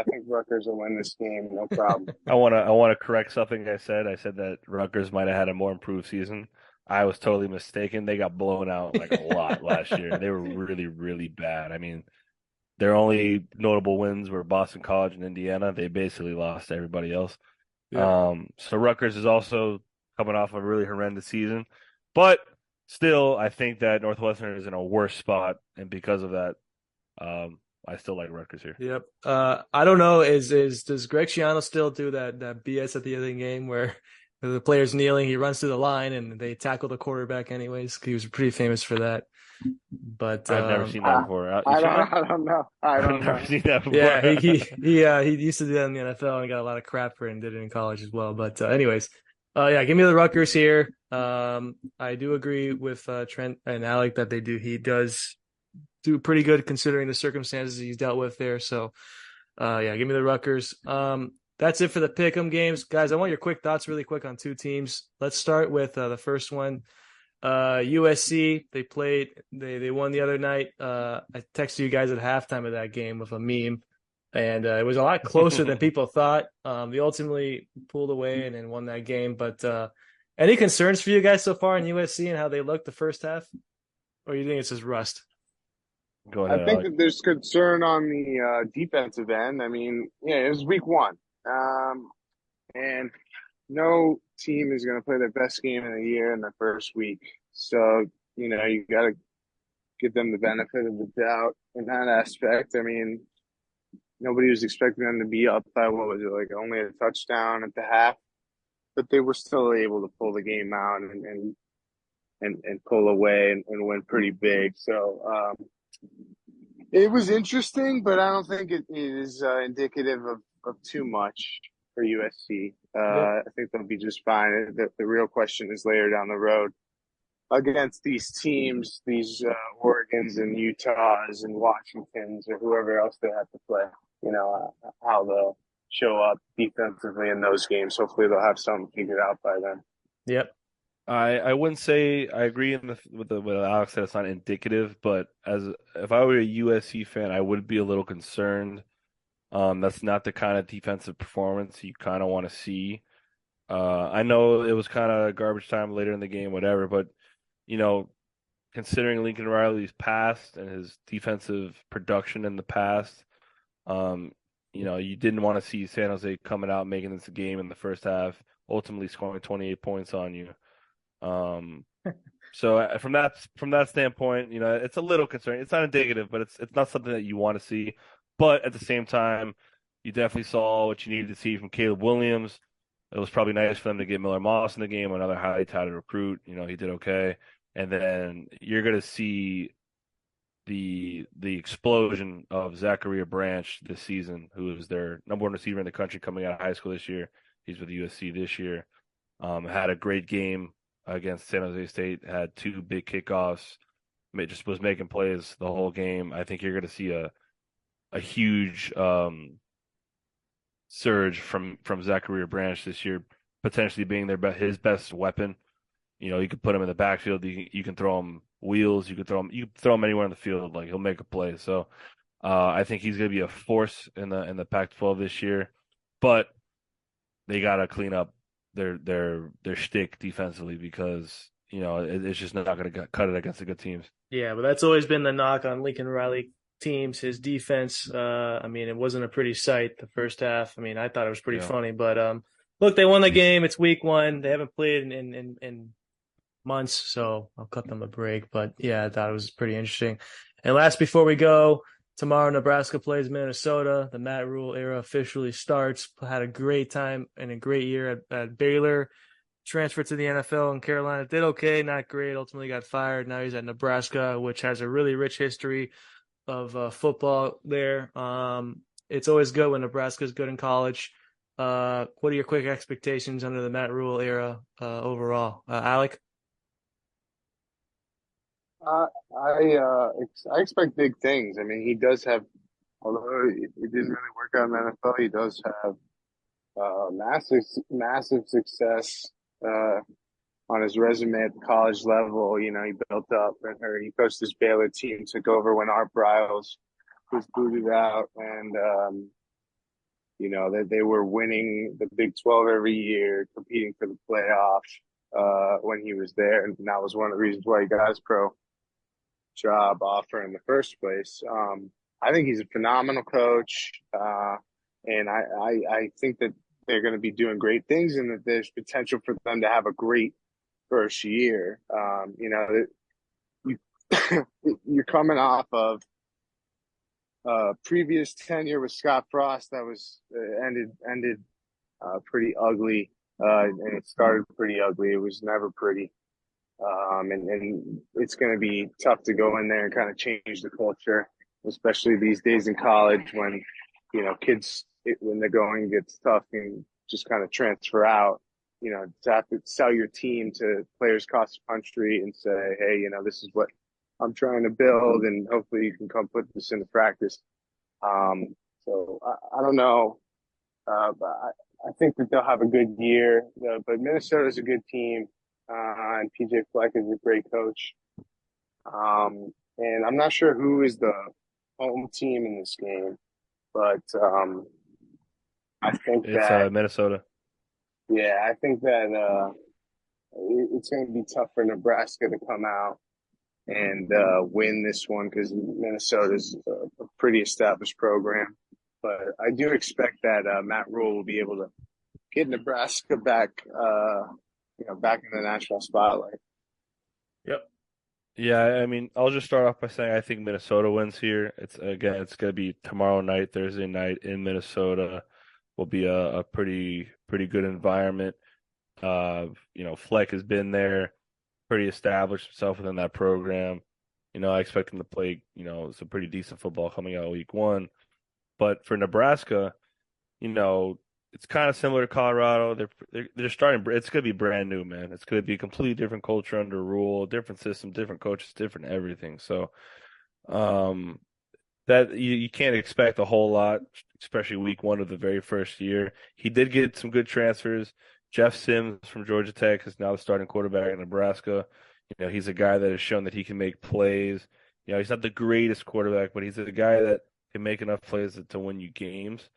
think Rutgers will win this game, no problem. I wanna correct something I said. I said that Rutgers might have had a more improved season. I was totally mistaken. They got blown out like a lot last year. They were really, really bad. I mean, their only notable wins were Boston College and Indiana. They basically lost to everybody else. Yeah. So Rutgers is also coming off a really horrendous season, but still, I think that Northwestern is in a worse spot, and because of that, I still like Rutgers here. Yep. I don't know. Does Greg Schiano still do that BS at the end of the game where the player's kneeling, he runs to the line, and they tackle the quarterback anyways? He was pretty famous for that. But I've never seen that before. I don't know. I've never seen that before. Yeah, he used to do that in the NFL and got a lot of crap for it, and did it in college as well. But anyways, give me the Rutgers here. I do agree with Trent and Alec that he does do pretty good considering the circumstances he's dealt with there. So, give me the Rutgers. That's it for the pick'em games, guys. I want your quick thoughts, really quick, on two teams. Let's start with the first one. USC. They won the other night. I texted you guys at halftime of that game with a meme, and it was a lot closer than people thought. They ultimately pulled away and won that game. But any concerns for you guys so far in USC and how they looked the first half, or you think it's just rust? Go ahead. I think that there's concern on the defensive end. I mean, it was week one. And no team is going to play their best game of the year in the first week. So, you got to give them the benefit of the doubt in that aspect. I mean, nobody was expecting them to be up by, what was it, like only a touchdown at the half. But they were still able to pull the game out and pull away and win pretty big. So, it was interesting, but I don't think it is indicative of too much for USC. I think they'll be just fine. The real question is later down the road against these teams, these Oregons and Utahs and Washingtons or whoever else they have to play, how they'll show up defensively in those games. Hopefully they'll have something figured out by then. Yep. I wouldn't say I agree with Alex said it's not indicative, but if I were a USC fan, I would be a little concerned. That's not the kind of defensive performance you kind of want to see. I know it was kind of garbage time later in the game, whatever, but considering Lincoln Riley's past and his defensive production in the past, you didn't want to see San Jose coming out making this a game in the first half, ultimately scoring 28 points on you. So from that standpoint, it's a little concerning. It's not indicative, but it's not something that you want to see. But at the same time, You definitely saw what you needed to see from Caleb Williams. It was probably nice for them to get Miller Moss in the game, another highly touted recruit. He did okay. And then you're going to see the explosion of Zachariah Branch this season, who is their number one receiver in the country coming out of high school this year. He's with USC this year. Had a great game against San Jose State. Had two big kickoffs. Just was making plays the whole game. I think you're going to see a huge surge from Zachariah Branch this year, potentially being his best weapon. You could put him in the backfield. You can throw him wheels. You can throw him anywhere in the field. Like, he'll make a play. So I think he's going to be a force in the Pac-12 this year. But they got to clean up their shtick defensively, because it's just not going to cut it against the good teams. Yeah, but that's always been the knock on Lincoln Riley teams, his defense. It wasn't a pretty sight the first half. I thought it was pretty funny, but look, they won the game. It's week 1. They haven't played in months, so I'll cut them a break. But yeah, I thought it was pretty interesting. And last, before we go, tomorrow Nebraska plays Minnesota. The Mhatt Rhule era officially starts. Had a great time and a great year at Baylor. Transferred to the NFL in Carolina. Did okay, not great. Ultimately got fired. Now he's at Nebraska, which has a really rich history of football there. It's always good when Nebraska's good in college. What are your quick expectations under the Mhatt Rhule era overall? Alec? I expect big things. He does have, although it didn't really work out in the NFL, he does have massive success on his resume at the college level. He built up, or he coached this Baylor team, took over when Art Briles was booted out, and that they were winning the Big 12 every year, competing for the playoffs when he was there, and that was one of the reasons why he got his pro job offer in the first place. I think he's a phenomenal coach, and I think that they're going to be doing great things, and that there's potential for them to have a great first year. You're coming off of previous tenure with Scott Frost that was ended pretty ugly, and it started pretty ugly. It was never pretty. And it's going to be tough to go in there and kind of change the culture, especially these days in college when, kids, when the going gets tough, and just kind of transfer out, to have to sell your team to players across the country and say, hey, this is what I'm trying to build, and hopefully you can come put this into practice. So I don't know. But I think that they'll have a good year, but Minnesota's a good team. And PJ Fleck is a great coach. And I'm not sure who is the home team in this game, but I think it's Minnesota. Yeah, I think that it's going to be tough for Nebraska to come out and win this one, because Minnesota's a pretty established program. But I do expect that Mhatt Rhule will be able to get Nebraska back back in the national spotlight. Yep. Yeah, I'll just start off by saying I think Minnesota wins here. It's going to be tomorrow night, Thursday night in Minnesota. Will be a pretty good environment. Fleck has been there, pretty established himself within that program. I expect him to play, some pretty decent football coming out of week 1. But for Nebraska, it's kind of similar to Colorado. They're starting. It's going to be brand new, man. It's going to be a completely different culture under Rhule, different system, different coaches, different everything. So, that you can't expect a whole lot, especially week 1 of the very first year. He did get some good transfers. Jeff Sims from Georgia Tech is now the starting quarterback in Nebraska. He's a guy that has shown that he can make plays. He's not the greatest quarterback, but he's a guy that can make enough plays to win you games.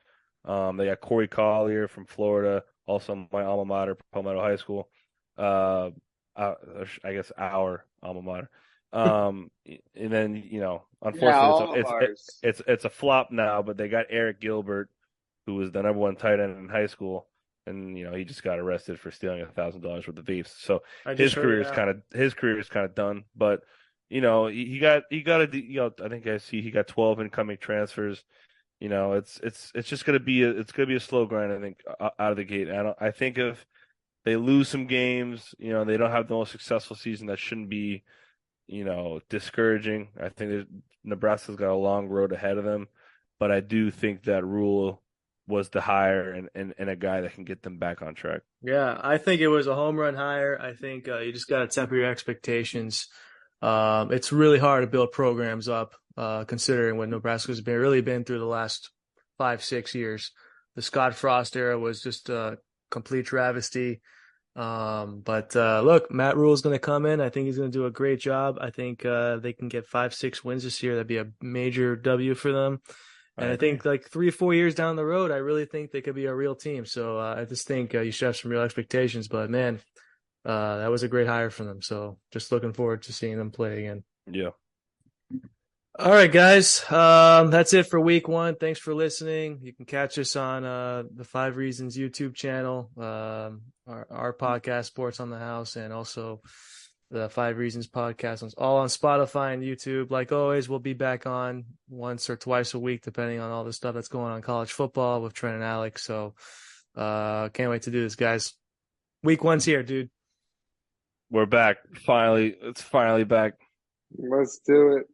They got Corey Collier from Florida, also my alma mater, Palmetto High School. I guess our alma mater. And then, unfortunately, it's a flop now, but they got Eric Gilbert, who was the number 1 tight end in high school, and he just got arrested for stealing $1,000 worth of vapes. So his career is kind of done. But he got I think I see he got 12 incoming transfers. it's just gonna be a slow grind. I think out of the gate. I think if they lose some games, they don't have the most successful season. That shouldn't be discouraging. I think that Nebraska's got a long road ahead of them, but I do think that Rhule was the hire and a guy that can get them back on track. Yeah, I think it was a home run hire. I think you just got to temper your expectations. It's really hard to build programs up, considering what Nebraska's really been through the last 5-6 years. The Scott Frost era was just a complete travesty. But look, Matt Rhule is going to come in. I think he's going to do a great job. I think they can get 5-6 wins this year. That'd be a major W for them. And I think like 3 or 4 years down the road, I really think they could be a real team. So I just think you should have some real expectations. But man, that was a great hire for them. So just looking forward to seeing them play again. Yeah. All right, guys. That's it for week 1. Thanks for listening. You can catch us on the 5 Reasons YouTube channel, our podcast, Sports on the House, and also the 5 Reasons podcast, all on Spotify and YouTube. Like always, we'll be back on once or twice a week, depending on all the stuff that's going on in college football with Trent and Alec. So can't wait to do this, guys. Week 1's here, dude. We're back. Finally, it's finally back. Let's do it.